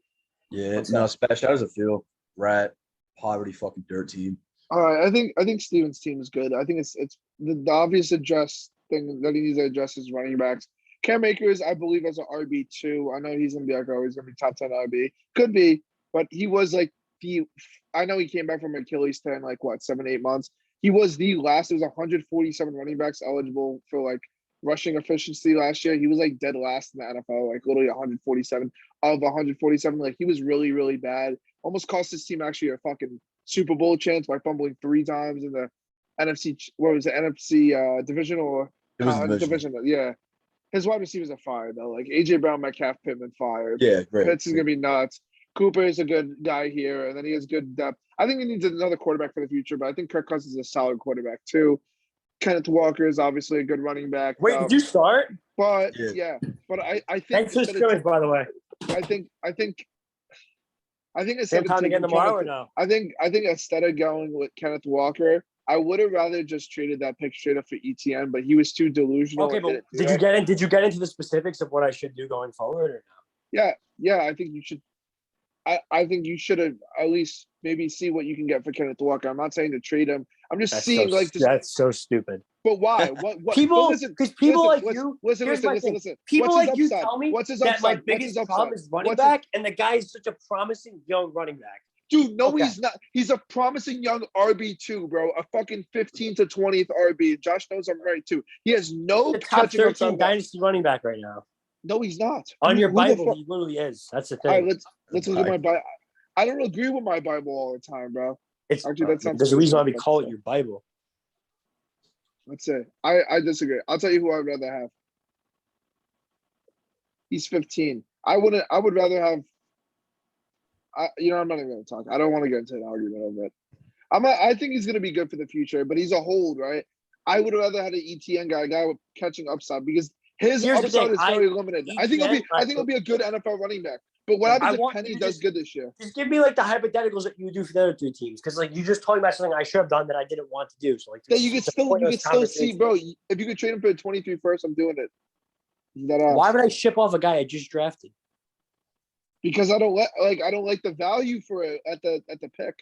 Yeah, no, Spash. How does it feel? Rat, poverty, fucking dirt team. All right, I think Steven's team is good. I think it's the obvious address thing that he needs to address is running backs. Cam Akers, I believe, as an RB2. I know he's gonna be like always gonna be top 10 RB. Could be, but he was like I know he came back from Achilles tear in like what 7-8 months. He was the last. There was 147 running backs eligible for like rushing efficiency last year. He was like dead last in the NFL, like literally 147 of 147. Like he was really, really bad. Almost cost his team actually a fucking Super Bowl chance by fumbling 3 times in the NFC. What was it? NFC division or it was division? Yeah. His wide receivers are fire though. Like AJ Brown, Metcalf, Pittman, fire. Yeah, great. Pitts is gonna be nuts. Cooper is a good guy here, and then he has good depth. I think he needs another quarterback for the future, but I think Kirk Cousins is a solid quarterback too. Kenneth Walker is obviously a good running back. Wait, did you start? But but I think thanks for the scrimmage, by the way. I think Same time again tomorrow or no? I think instead of going with Kenneth Walker, I would have rather just traded that pick straight up for ETN, but he was too delusional. Okay, but did you get into the specifics of what I should do going forward or no? Yeah, I think you should. I think you should have at least maybe see what you can get for Kenneth Walker. I'm not saying to trade him. I'm just seeing that's so stupid. But why? What people? Because people like you. Listen. People like you tell me that my biggest problem is running back, and the guy is such a promising young running back. Dude, no, he's not. He's a promising young RB2, bro. A fucking 15th to 20th RB. Josh knows I'm right too. He has no top 13 dynasty running back right now. No, he's not. On your Bible, he literally is. That's the thing. All right, let's look at my Bible. I don't agree with my Bible all the time, bro. There's a reason why we call it your Bible. Let's say I disagree. I'll tell you who I'd rather have. He's 15. I would rather have. I'm not even going to talk. I don't want to get into an argument over it. I think he's going to be good for the future, but he's a hold, right? I would rather had an ETN guy, a guy with catching upside because his upside is very limited. I think he'll be a good NFL running back. But what happens if Penny does good this year? Just give me like the hypotheticals that you would do for the other 3 teams, because like you just told me about something I should have done that I didn't want to do. So like, you could still see, bro. If you could trade him for a 23 first, I'm doing it. Why would I ship off a guy I just drafted? Because I don't like the value for it at the pick.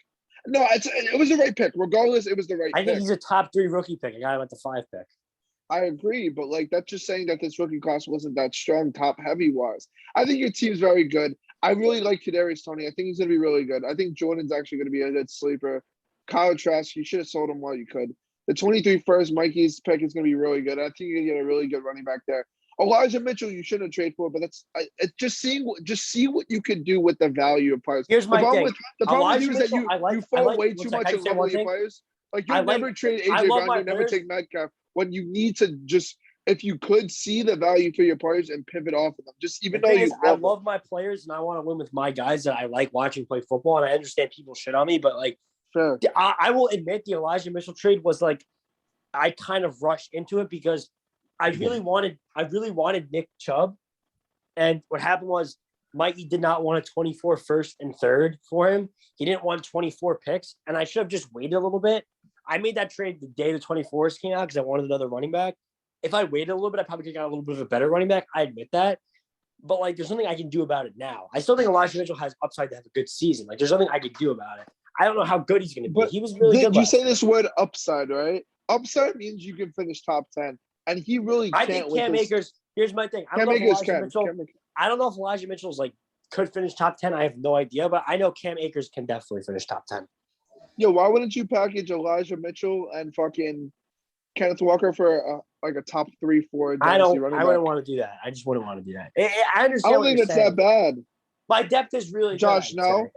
No, it was the right pick. Regardless, it was the right I think pick. he's a top 3 rookie pick. I got him at the 5 pick. I agree, but like that's just saying that this rookie class wasn't that strong, top heavy wise. I think your team's very good. I really like Kadarius Toney. I think he's gonna be really good. I think Jordan's actually gonna be a good sleeper. Kyle Trask, you should have sold him while you could. The 23 first, Mikey's pick is gonna be really good. I think you're gonna get a really good running back there. Elijah Mitchell, you shouldn't trade for, but just see what you could do with the value of players. Here's my thing. The problem with Elijah you is that Mitchell, you fall way looks too like much I in say love one with your thing. players. Like I you'll like- never trade I AJ love Brown, my you'll never players. take Metcalf. When you need to just if you could see the value for your players and pivot off of them, just even The though thing you is, I love them. love my players and I want to win with my guys that I like watching play football. And I understand people shit on me, but like Sure. I will admit the Elijah Mitchell trade was like I kind of rushed into it because I really wanted Nick Chubb, and what happened was Mikey did not want a 24 first and third for him. He didn't want 24 picks, and I should have just waited a little bit. I made that trade the day the 24s came out because I wanted another running back. If I waited a little bit, I probably could have got a little bit of a better running back. I admit that. But like there's nothing I can do about it now. I still think Elijah Mitchell has upside to have a good season. Like there's nothing I could do about it. I don't know how good he's gonna be. But he was really good. You last say year. this word upside, right? Upside means you can finish top 10. And he really I can't think with Cam this. Akers. Here's my thing. Cam Akers can. I don't know if Elijah Mitchell's like could finish top 10. I have no idea, but I know Cam Akers can definitely finish top 10. Yo, why wouldn't you package Elijah Mitchell and fucking Kenneth Walker for like a top 3-4 dynasty running back? I wouldn't want to do that. I just wouldn't want to do that. I I understand. don't think it's that bad. My depth is really Josh, good. I'd no? say.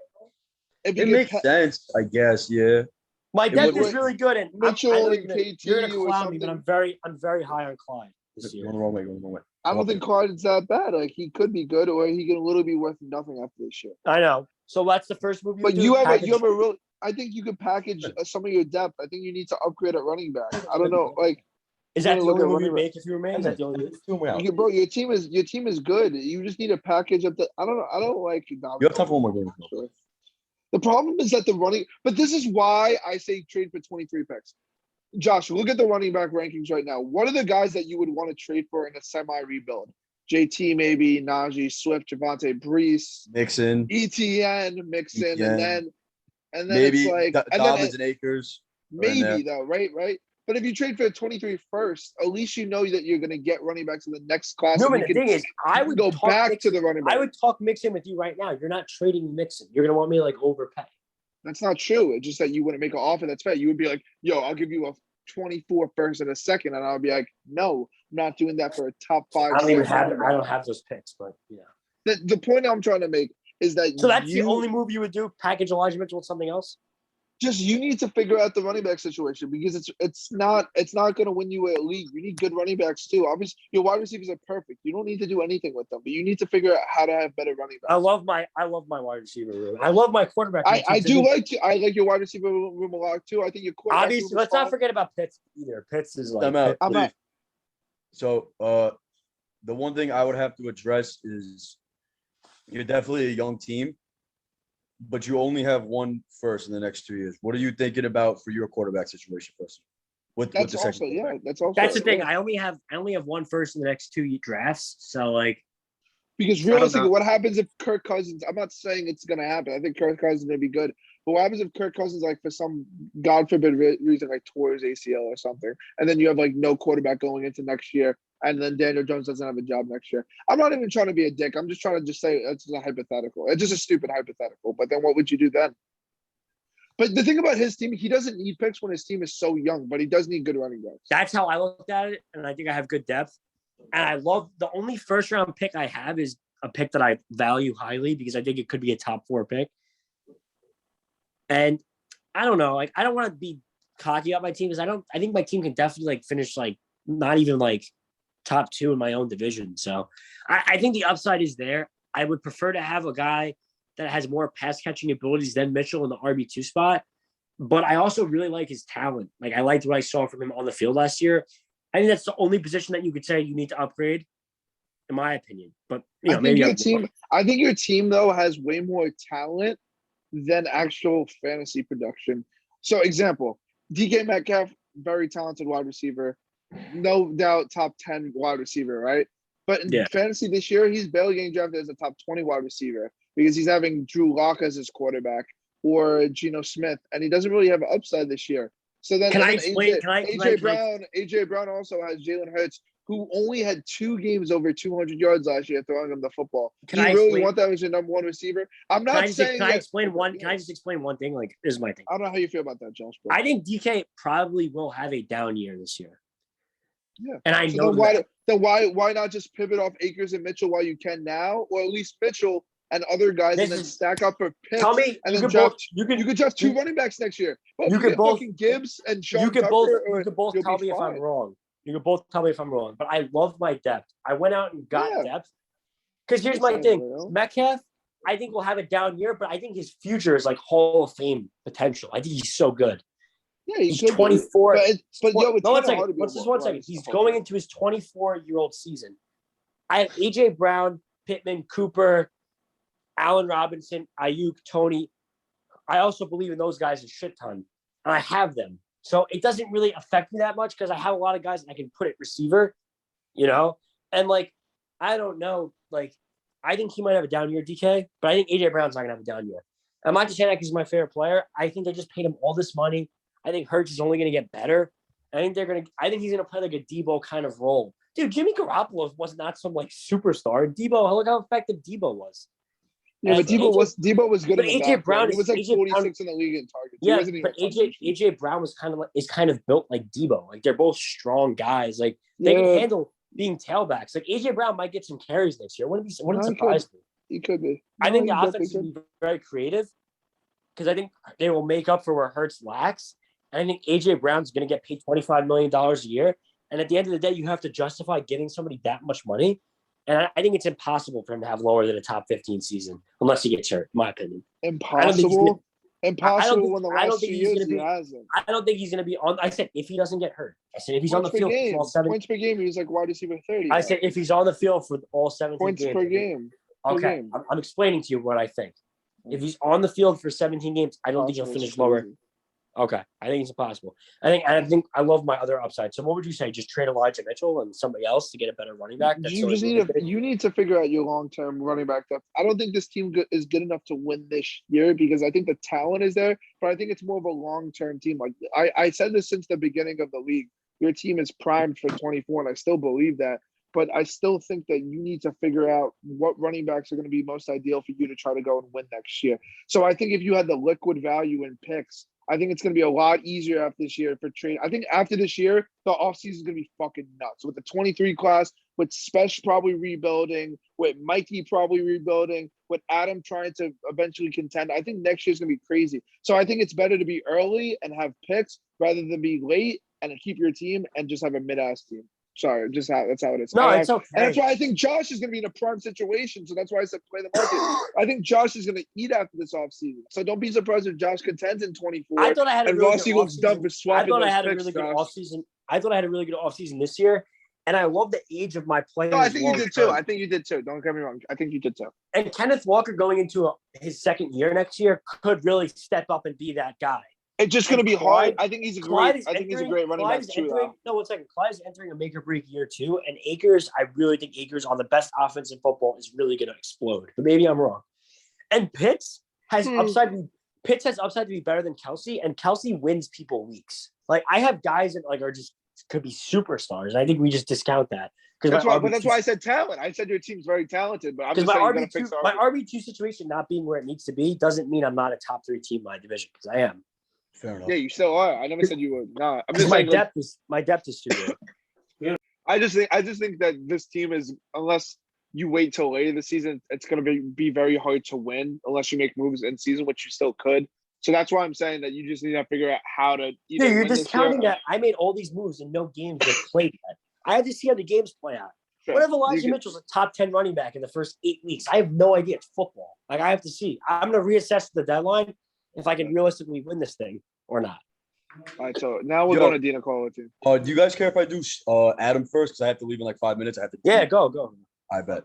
If you It get makes sense, I guess. Yeah. My depth would- is really good, and Mitchell I know and you're gonna KT or clown me, but something. I'm very high on Clyde this year. Going the wrong way. Going the wrong way. I don't think Clyde's that bad. Like he could be good, or he can literally be worth nothing after this year. I know. So that's the first move. But you have a real. I think you could package some of your depth. I think you need to upgrade at running back. I don't know. Like, is that the look only at move running you'd back. make if you were me? Is that the only move? Bro, your team is good. You just need a package of the. I don't know. I don't like. You have time for one more game. The problem is that the running. But this is why I say trade for 23 picks. Josh, look at the running back rankings right now. What are the guys that you would want to trade for in a semi-rebuild? JT, maybe Najee, Swift, Javante, Brees, Mixon, Mixon, and then maybe it's like Dobbins and Akers. Maybe though, right? But if you trade for a 23 first, at least you know that you're going to get running backs in the next class. Newman, the thing is, I would go back Mixon, to the running back. I would talk Mixon with you right now. You're not trading Mixon. You're going to want me to like overpay. That's not true. It's just that you wouldn't make an offer that's fair. You would be like, yo, I'll give you a 24 first and a second. And I'll be like, no, I'm not doing that for a top 5. I don't have those picks, but yeah. The point I'm trying to make is that so that's the only move you would do, package Elijah Mitchell with something else? Just you need to figure out the running back situation because it's not going to win you a league. You need good running backs too. Obviously, your wide receivers are perfect. You don't need to do anything with them, but you need to figure out how to have better running backs. I love my wide receiver room. I love my quarterback. I like your wide receiver room a lot too. I think your quarterback. Obviously, let's not forget about Pitts either. Pitts is like I'm out. So the one thing I would have to address is you're definitely a young team, but you only have one first in the next 2 years. What are you thinking about for your quarterback situation first? That's the thing. I only have one first in the next 2 drafts. So like, because realistically, what happens if Kirk Cousins? I'm not saying it's going to happen. I think Kirk Cousins is going to be good. But what happens if Kirk Cousins, like for some God forbid reason, like tore his ACL or something, and then you have like no quarterback going into next year, and then Daniel Jones doesn't have a job next year? I'm not even trying to be a dick. I'm just trying to say it's just a hypothetical. It's just a stupid hypothetical. But then what would you do then? But the thing about his team, he doesn't need picks when his team is so young, but he does need good running backs. That's how I looked at it, and I think I have good depth. And I love the only first round pick I have is a pick that I value highly because I think it could be a top 4 pick. And I don't know, like I don't want to be cocky about my team because I think my team can definitely like finish like not even like top 2 in my own division. So I think the upside is there. I would prefer to have a guy that has more pass catching abilities than Mitchell in the RB2 spot. But I also really like his talent. Like I liked what I saw from him on the field last year. I think that's the only position that you could say you need to upgrade, in my opinion. But I think your team though has way more talent than actual fantasy production. So example, DK Metcalf, very talented wide receiver, no doubt top 10 wide receiver, right? But in fantasy this year, he's barely getting drafted as a top 20 wide receiver because he's having Drew Lock as his quarterback. or Geno Smith, and he doesn't really have an upside this year. So then, Can I and then explain? AJ Brown also has Jalen Hurts, who only had 2 games over 200 yards last year throwing him the football. Can Do you I really explain- want that as your number one receiver? I'm not saying. Can I explain one? Can I just explain one thing? Like, this is my thing. I don't know how you feel about that, Josh. But I think DK probably will have a down year this year. yeah, And I so know that. then why not just pivot off Akers and Mitchell while you can now, or at least Mitchell and other guys, and then stack up for picks. Tell me, and you then could both. you could draft 2 running backs next year. But You if could get both- fucking Gibbs and Sean You could Tucker, both you'll tell be me if I'm fine. wrong. You could both tell me if I'm wrong. But I love my depth. I went out and got depth. Because here's my thing. Metcalf, I think will have a down year, but I think his future is like Hall of Fame potential. I think he's so good. Yeah, He's 24. But yo, it's no, kind of hard second. to be. Just 1 second. He's going into his 24-year-old season. I have AJ Brown, Pittman, Cooper, Allen Robinson, Ayuk, Tony. I also believe in those guys a shit ton, and I have them. So it doesn't really affect me that much because I have a lot of guys I can put at receiver, and like, I don't know, like, I think he might have a down year, DK, but I think AJ Brown's not gonna have a down year. I'm not just saying that because he's my favorite player. I think they just paid him all this money. I think Hurts is only gonna get better. I think he's gonna play like a Debo kind of role. Dude, Jimmy Garoppolo was not some like superstar. Debo, look how effective Debo was. Yeah, but Debo was good. But in the AJ Brown he was like 46 in the league in targets. Yeah, but AJ Brown was kind of built like Debo. Like, they're both strong guys. Like, they can handle being tailbacks. Like, AJ Brown might get some carries next year. Wouldn't surprise me. He could be. I think the offense will be very creative because I think they will make up for where Hurts lacks. And I think AJ Brown's going to get paid $25 million a year. And at the end of the day, you have to justify giving somebody that much money. And I think it's impossible for him to have lower than a top 15 season unless he gets hurt, in my opinion. Impossible? Impossible when the I don't last think 2 he's years gonna be, he hasn't. I don't think he's going to be on. I said if he doesn't get hurt. I said if he's on the field for all 7. Points per game, he was like wide receiver 30. I said if he's on the field for all 17 points games. per game. Okay, I'm explaining to you what I think. If he's on the field for 17 games, I don't think he'll finish lower. Okay, I think it's impossible. I think I love my other upside. So what would you say? Just trade Elijah Mitchell and somebody else to get a better running back? You need to figure out your long-term running back depth. I don't think this team is good enough to win this year because I think the talent is there, but I think it's more of a long-term team. Like I said this since the beginning of the league. Your team is primed for 24, and I still believe that. But I still think that you need to figure out what running backs are going to be most ideal for you to try to go and win next year. So I think if you had the liquid value in picks, I think it's going to be a lot easier after this year for trade. I think after this year, the offseason is going to be fucking nuts. With the 23 class, with Spesh probably rebuilding, with Mikey probably rebuilding, with Adam trying to eventually contend, I think next year is going to be crazy. So I think it's better to be early and have picks rather than be late and keep your team and just have a mid-ass team. Sorry, that's how it is. No, it's okay. And that's why I think Josh is going to be in a prime situation. So that's why I said play the market. I think Josh is going to eat after this offseason. So don't be surprised if Josh contends in 24. I thought I had a really good offseason. I thought I had a really good offseason. I thought I had a really good offseason this year. And I love the age of my players. No, I think you did too. I think you did too. Don't get me wrong. I think you did too. And Kenneth Walker going into his second year next year could really step up and be that guy. It's just going to be hard. I think he's a great running back too. No, 1 second. Clyde's entering a make or break year too, and Akers. I really think Akers on the best offense in football is really going to explode. But maybe I'm wrong. And Pitts has upside. Pitts has upside to be better than Kelsey, and Kelsey wins people weeks. Like I have guys that like are just could be superstars. And I think we just discount that because that's why I said talent. I said your team's very talented, but I'm just saying my RB2 situation not being where it needs to be doesn't mean I'm not a top 3 team in my division because I am. Fair enough. Yeah, you still are. I never said you were not. I'm just my depth is too good. I just think that this team is, unless you wait till later this season, it's going to be very hard to win unless you make moves in season, which you still could. So that's why I'm saying that you just need to figure out how to. You're discounting that I made all these moves and no games were played yet. I had to see how the games play out. Sure. What if Elijah Mitchell's a top 10 running back in the first 8 weeks? I have no idea. It's football. Like I have to see. I'm going to reassess the deadline if I can realistically win this thing or not. All right, so now we're going to Dina quality. Do you guys care if I do Adam first? Because I have to leave in like 5 minutes. I have to. Yeah, go. I bet.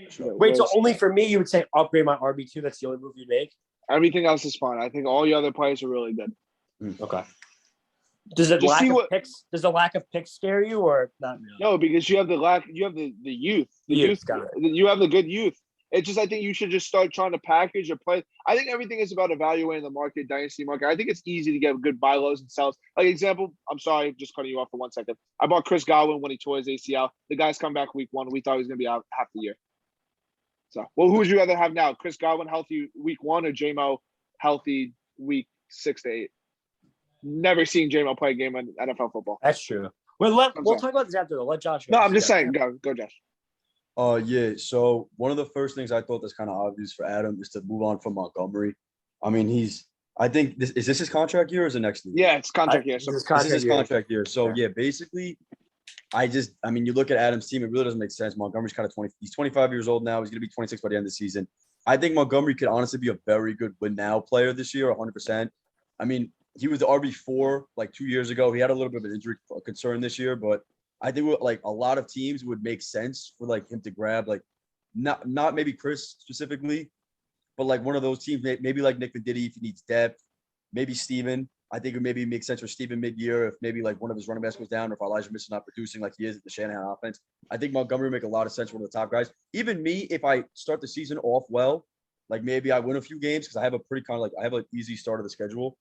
Sure. Wait, so only for me, you would say upgrade my RB2? That's the only move you'd make? Everything else is fine. I think all your other players are really good. Okay. Does the lack of picks scare you or not really? No, because you have the youth. You have the good youth. It's just I think you should just start trying to package or play. I think everything is about evaluating the market, dynasty market. I think it's easy to get good buy lows and sells. Like example, I'm sorry, just cutting you off for 1 second. I bought Chris Godwin when he tore his ACL. The guy's come back week 1. We thought he was going to be out half the year. So, well, who would you rather have now? Chris Godwin healthy week 1 or JMO healthy week 6 to 8? Never seen JMO play a game in NFL football. That's true. We'll talk about this after. Let Josh go. No, I'm just saying. Go, Josh. Yeah. So one of the first things I thought that's kind of obvious for Adam is to move on from Montgomery. I mean, I think is this his contract year or is it next year? Yeah, it's contract year. So this is his contract year. So yeah, basically, I mean, you look at Adam's team, it really doesn't make sense. Montgomery's kind of 20. He's 25 years old now. He's going to be 26 by the end of the season. I think Montgomery could honestly be a very good win now player this year, 100%. I mean, he was the RB4 like 2 years ago. He had a little bit of an injury concern this year, but I think like a lot of teams would make sense for like him to grab like not maybe Chris specifically, but like one of those teams, maybe like Nick Venditti if he needs depth, maybe Steven. I think it maybe makes sense for Steven mid-year if maybe like one of his running backs goes down or if Elijah Mitchell's not producing like he is at the Shanahan offense. I think Montgomery would make a lot of sense for one of the top guys. Even me, if I start the season off well, like maybe I win a few games because I have a pretty kind of like I have an easy start of the schedule.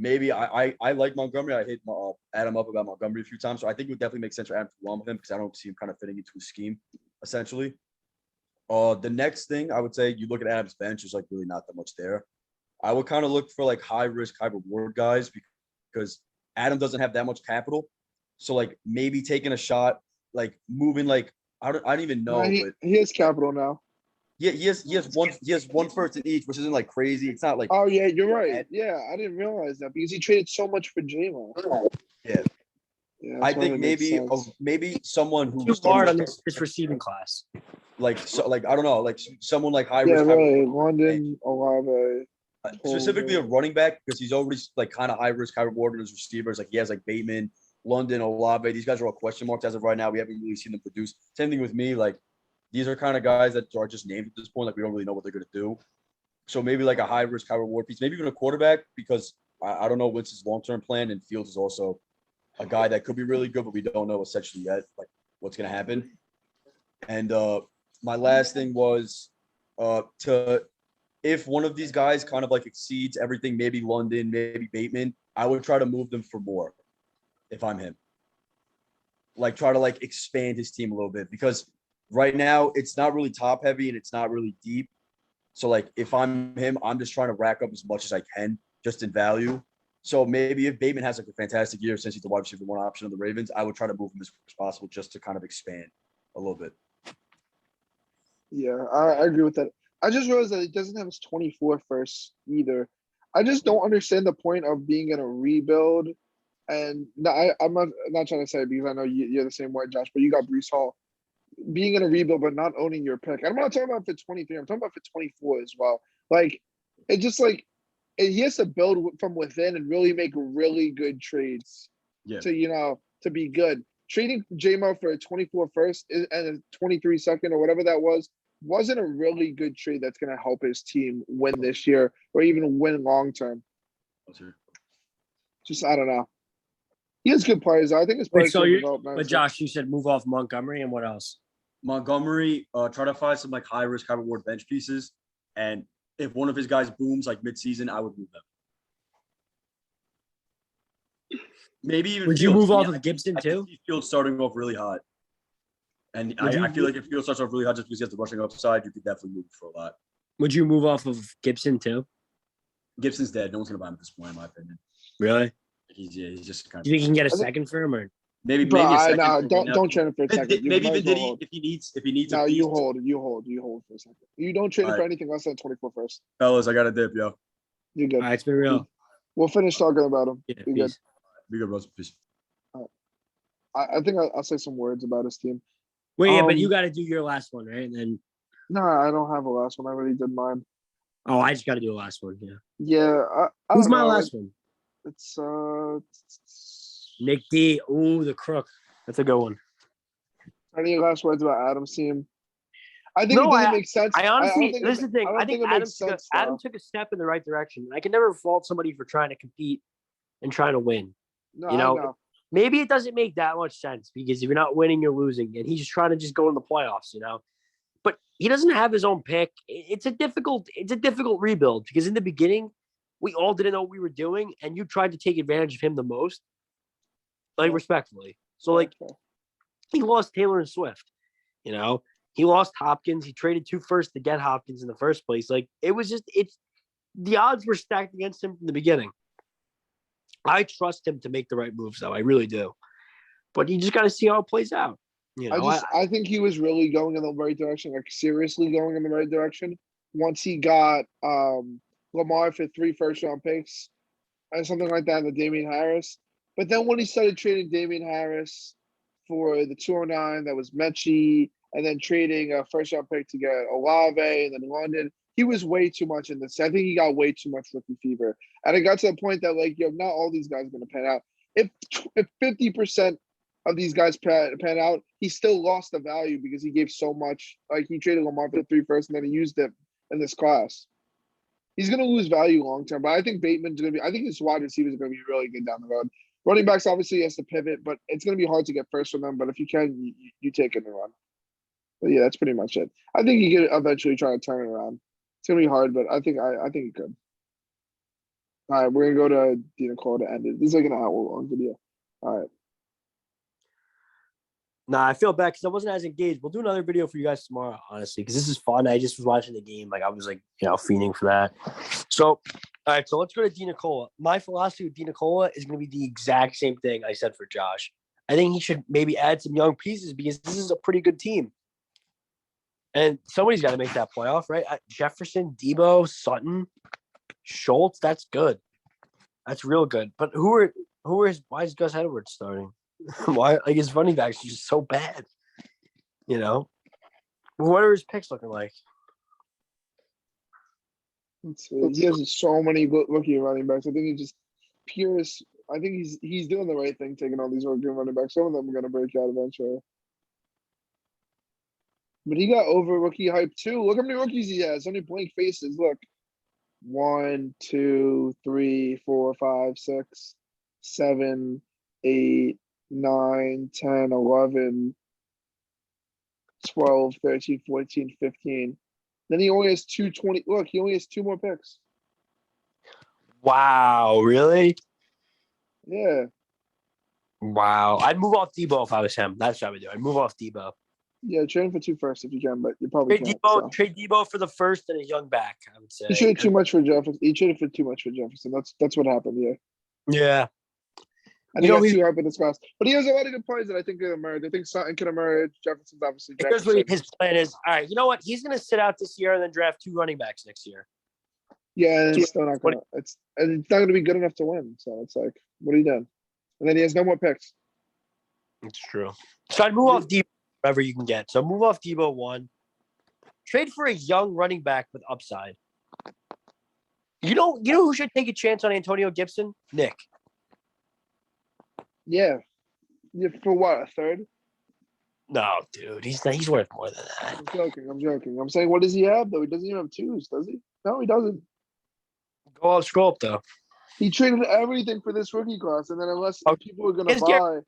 Maybe I like Montgomery. I hit Adam up about Montgomery a few times, so I think it would definitely make sense for Adam to go on with him because I don't see him kind of fitting into his scheme, essentially. The next thing I would say, you look at Adam's bench, there's like really not that much there. I would kind of look for like high risk, high reward guys because Adam doesn't have that much capital. So like maybe taking a shot, like moving like I don't even know. No, but he has capital now. Yeah, he has one first in each, which isn't like crazy. It's not like Oh yeah, you're right. Yeah, I didn't realize that because he traded so much for JMO. Yeah. Yeah, I think maybe someone Too who's hard on this receiving class. like I don't know, like someone like high Yeah, risk, right. London, Olave. specifically a running back because he's already like kind of high risk, high reward in his receivers. Like he has like Bateman, London, Olave. These guys are all question marks as of right now. We haven't really seen them produce. Same thing with me. Like these are kind of guys that are just named at this point. Like we don't really know what they're gonna do. So maybe like a high risk, high reward piece. Maybe even a quarterback because I don't know what's his long term plan. And Fields is also a guy that could be really good, but we don't know essentially yet like what's gonna happen. And my last thing was if one of these guys kind of like exceeds everything, maybe London, maybe Bateman, I would try to move them for more if I'm him. Like try to like expand his team a little bit because right now it's not really top heavy and it's not really deep. So like if I'm him, I'm just trying to rack up as much as I can just in value. So maybe if Bateman has like a fantastic year since he's the wide receiver one option of the Ravens, I would try to move him as much as possible just to kind of expand a little bit. Yeah, I agree with that. I just realized that he doesn't have his 24 first either. I just don't understand the point of being in a rebuild. And no, I'm not trying to say it because I know you're the same way, Josh, but you got Brees Hall being in a rebuild but not owning your pick. I'm not talking about for 23. I'm talking about for 24 as well. Like it just like he has to build from within and really make really good trades to be good. Trading JMO for a 24 first and a 23 second or whatever that wasn't a really good trade that's going to help his team win this year or even win long term. Just I don't know. He has good players. I think his players can develop. But Josh, you said move off Montgomery and what else? Montgomery, try to find some like high risk, high reward bench pieces. And if one of his guys booms like midseason, I would move them. Maybe even would you move off of Gibson too? Fields starting off really hot. And I feel like if Fields starts off really hot just because he has the rushing upside, you could definitely move for a lot. Would you move off of Gibson too? Gibson's dead. No one's gonna buy him at this point, in my opinion. Really? He's just kind of. Do you think you can get a second for him or maybe a second? No, don't trade him for a second. Maybe even Diddy if he needs. No, you hold for a second. You don't trade him for anything less than 24 first. Fellas, I got a dip, yo. You're good. All right, it's been real. We'll finish talking about him. Yeah, Be good. Be good, bros. Peace. I think I'll say some words about his team. Wait, yeah, but you got to do your last one, right? And then. No, I don't have a last one. I already did mine. Oh, I just got to do a last one. Yeah. Yeah. Who's my last one? It's Nick D. Ooh, the crook. That's a good one. Any last words about Adam's team? I think it doesn't make sense. I honestly, this is the thing. I think Adam took a step in the right direction. I can never fault somebody for trying to compete and trying to win. No, you know, maybe it doesn't make that much sense because if you're not winning, you're losing, and he's just trying to just go in the playoffs. You know, but he doesn't have his own pick. It's a difficult rebuild because in the beginning, we all didn't know what we were doing, and you tried to take advantage of him the most, like respectfully. So like he lost Taylor and Swift, you know, he lost Hopkins. He traded 2 firsts to get Hopkins in the first place. Like it's the odds were stacked against him from the beginning. I trust him to make the right moves, though. I really do. But you just got to see how it plays out. You know, I think he was really going in the right direction, like seriously going in the right direction. Once he got Lamar for 3 first-round picks and something like that, and the Damian Harris. But then when he started trading Damian Harris for the 209, that was Mechie, and then trading a first-round pick to get Olave and then London, he was way too much in this. I think he got way too much rookie fever, and it got to the point that like, not all these guys are going to pan out. If 50% of these guys pan out, he still lost the value because he gave so much. Like he traded Lamar for 3 first, and then he used it in this class. He's going to lose value long term, but I think Bateman's going to be. I think his wide receivers are going to be really good down the road. Running backs obviously has to pivot, but it's going to be hard to get first from them. But if you can, you take it and run. But yeah, that's pretty much it. I think he could eventually try to turn it around. It's going to be hard, but I think he could. All right, we're going to go to Dina Cole to end it. This is like an hour long video. All right. Nah, I feel bad because I wasn't as engaged. We'll do another video for you guys tomorrow, honestly, because this is fun. I just was watching the game. Like, I was like, fiending for that. So, all right, so let's go to Dina Cola. My philosophy with Dina Cola is going to be the exact same thing I said for Josh. I think he should maybe add some young pieces because this is a pretty good team. And somebody's got to make that playoff, right? Jefferson, Debo, Sutton, Schultz, that's good. That's real good. But why is Gus Edwards starting? Why, like, his running backs are just so bad, What are his picks looking like? He has so many rookie running backs. I think he just Pierce. I think he's doing the right thing, taking all these rookie running backs. Some of them are going to break out eventually. But he got over rookie hype too. Look how many rookies he has. How many blank faces? Look, 1, 2, 3, 4, 5, 6, 7, 8. 9, 10, 11, 12, 13, 14, 15. Then he only has 220. Look, he only has 2 more picks. Wow, really? Yeah. Wow. I'd move off Debo if I was him. That's what I would do. I'd move off Debo. Yeah, trade him for 2 first if you can, but you probably can't. Trade Debo for the first and a young back, I would say. He traded too much for Jefferson. He traded for too much for Jefferson. That's what happened, yeah. Yeah. And he got too hype in this class. But he has a lot of good players that I think can emerge. I think Sutton can emerge. Jefferson's obviously Here's what his plan is. All right, you know what? He's going to sit out this year and then draft 2 running backs next year. Yeah, and it's still not going to – it's not going to be good enough to win. So it's like, what are you doing? And then he has no more picks. It's true. So I'd move off Debo wherever you can get. So move off Debo 1. Trade for a young running back with upside. You know who should take a chance on Antonio Gibson? Nick. Yeah. For what, a third? No, dude. He's worth more than that. I'm joking. I'm saying, what does he have, though? He doesn't even have 2s, does he? No, he doesn't. Go out, scroll up, though. He traded everything for this rookie class, and then unless people are going to buy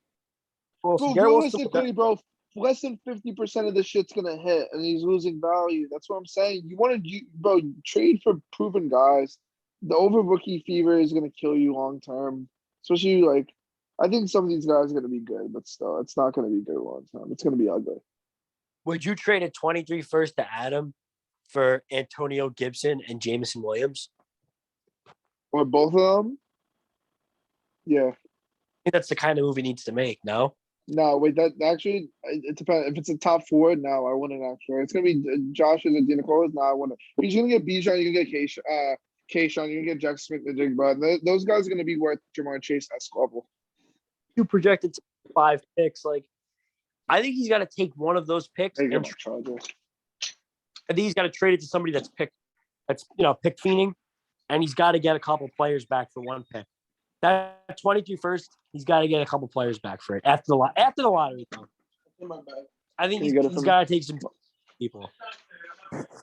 – Bro, realistically, bro, less than 50% of the shit's going to hit, and he's losing value. That's what I'm saying. Bro, trade for proven guys. The over rookie fever is going to kill you long term, especially like – I think some of these guys are going to be good, but still, it's not going to be good long term. It's going to be ugly. Would you trade a 23 first to Adam for Antonio Gibson and Jameson Williams? Or both of them? Yeah. I think that's the kind of move he needs to make, no? No, wait, that actually, it depends. If it's a top 4, no, I wouldn't actually. It's going to be Josh's and Dina Cola's. No, I wouldn't. He's going to get Bijan, you can get Kayshawn, you can get Jack Smith and Jigba. Those guys are going to be worth Jamar Chase at level. 2 projected 5 picks. Like, I think he's got to take one of those picks. I think he's got to trade it to somebody that's pick fiending, and he's got to get a couple players back for 1 pick. That 22 first, he's got to get a couple players back for it after the lottery. Though. I think he's got to take some people.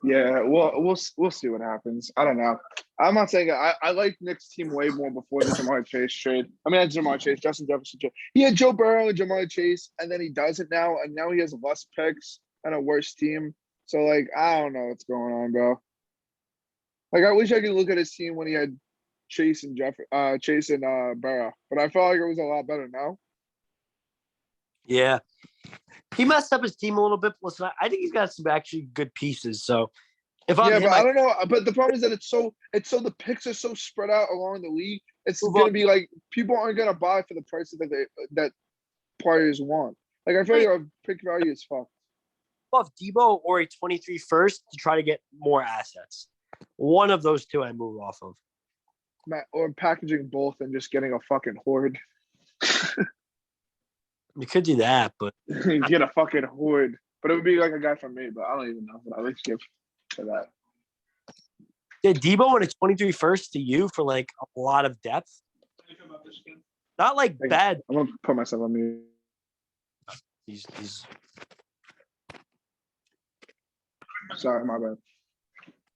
Yeah, we'll see what happens. I don't know. I'm not saying I like Nick's team way more before the Jamar Chase trade. I mean, not Jamar Chase, Justin Jefferson trade. He had Joe Burrow and Jamar Chase, and then he does it now, and now he has less picks and a worse team. So like, I don't know what's going on, bro. Like, I wish I could look at his team when he had Chase and Burrow, but I felt like it was a lot better now. Yeah. He messed up his team a little bit. Listen, I think he's got some actually good pieces. So if I'm Yeah, him, but I don't know. But the problem is that it's so the picks are so spread out along the league. It's Move gonna on. be like people aren't gonna buy for the prices that players want. Like I feel like our pick value is fucked. off Debo or a 23 first to try to get more assets. One of those two I move off of. Or packaging both and just getting a fucking horde. You could do that, but Get a fucking horde. But it would be like a guy from me, but I don't even know what I would give for that. yeah, Debo and a 23 first to you for like a lot of depth. Not like bad. I'm gonna put myself on mute. He's Sorry, my bad.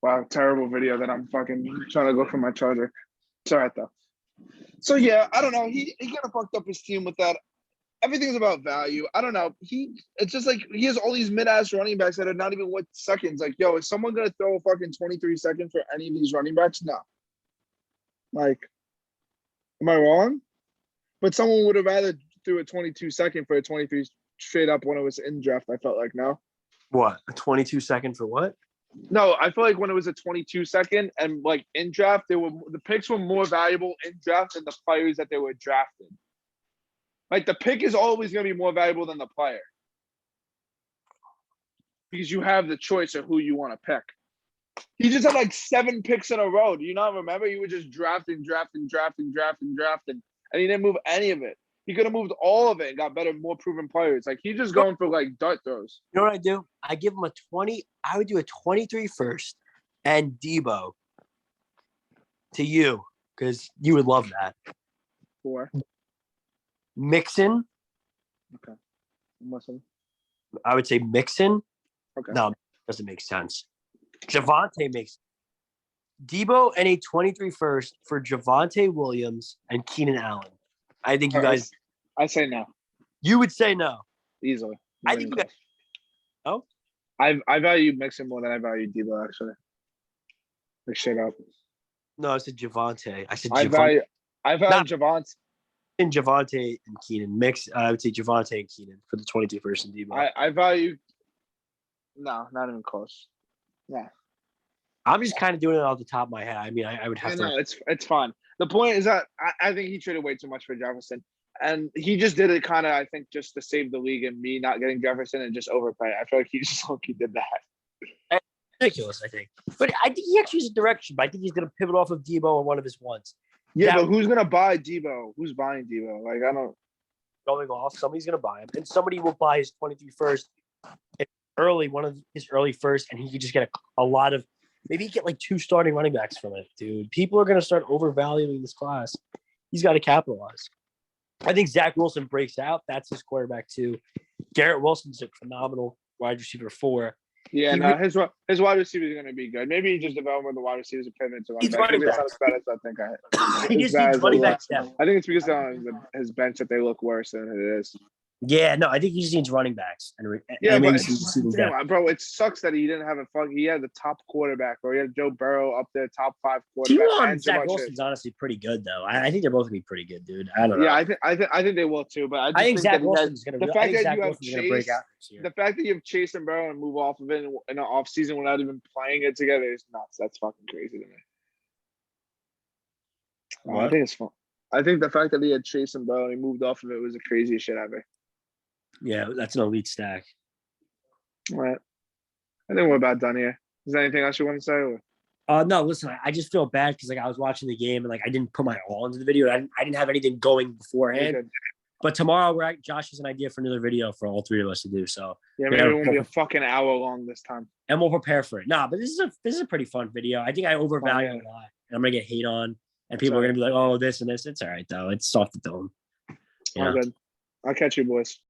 Wow, terrible video that I'm fucking trying to go for my charger. Sorry though. So yeah, I don't know. He kind of fucked up his team with that. Everything's about value. I don't know. It's just like he has all these mid-ass running backs that are not even worth seconds. Like, yo, is someone gonna throw a fucking 23 seconds for any of these running backs? No. Like, am I wrong? But someone would have rather threw a 22 second for a 23 straight up when it was in draft. I felt like no. what? A 22 second for what? No, I feel like when it was a 22 second and like in draft, the picks were more valuable in draft than the players that they were drafted. Like the pick is always going to be more valuable than the player because you have the choice of who you want to pick. He just had like 7 picks in a row. Do you not remember? You were just drafting, and he didn't move any of it. He could have moved all of it and got better, more proven players. Like he's just going for like dart throws. You know what I do? I give him a 20. I would do a 23 first and Debo to you because you would love that. For Mixon. okay, listen. I would say Mixon. Okay. No, doesn't make sense. Javonte makes Debo and a 23 first for Javonte Williams and Keenan Allen. I think you guys. I say no. You would say no. Easily. I think you guys. Oh. I value Mixon more than I value Debo actually. Like straight up. No, I said Javonte. I said I value Javonte. In Javonte and Keenan. I would say Javonte and Keenan for the 23 first and Debo. I value. No, not even close. Yeah. I'm just kind of doing it off the top of my head. I mean, I would have to. No, it's fine. The point is that I think he traded way too much for Jefferson. And he just did it kind of, I think, just to save the league and me not getting Jefferson and just overpay. I feel like he just did that. Ridiculous, I think. But I think he actually has a direction. But I think he's going to pivot off of Debo or one of his ones. Yeah, but who's going to buy Debo? Who's buying Debo? Like, I don't. Going off, somebody's going to buy him. And somebody will buy his 23 first early, one of his early first, and he could just get a lot of. Maybe he get like 2 starting running backs from it, dude. People are going to start overvaluing this class. He's got to capitalize. I think Zach Wilson breaks out. That's his quarterback too. Garrett Wilson's a phenomenal wide receiver 4. Yeah, his wide receiver is going to be good. Maybe he just developed with the wide receivers and pivot to He's running back. running It's not as bad as I think. He just needs running back depth. I think it's because on his bench that they look worse than it is. Yeah, no, I think he just needs running backs. And Bro, it sucks that he didn't have he had the top quarterback, or he had Joe Burrow up there, top 5 quarterback. Team on Zach Wilson's honestly pretty good, though. I think they're both gonna be pretty good, dude. I don't know. Yeah, I think they will too. But I think Zach Wilson's gonna. The fact that you have break out next year. The fact that you have Chase and Burrow and move off of it in an off season without even playing it together is nuts. That's fucking crazy to me. I think it's fun. I think the fact that he had Chase and Burrow and he moved off of it was the craziest shit ever. Yeah, that's an elite stack. All right. I think we're about done here. Is there anything else you want to say? Or? No, listen, I just feel bad because I was watching the game and I didn't put my all into the video. I didn't have anything going beforehand. But tomorrow Josh has an idea for another video for all 3 of us to do. So yeah, maybe it won't be a fucking hour long this time. And we'll prepare for it. Nah, but this is a pretty fun video. I think I overvalue it a lot. And I'm gonna get hate on. And people are gonna be like, oh, this and this. It's all right though. It's soft to dome. All good. I'll catch you boys.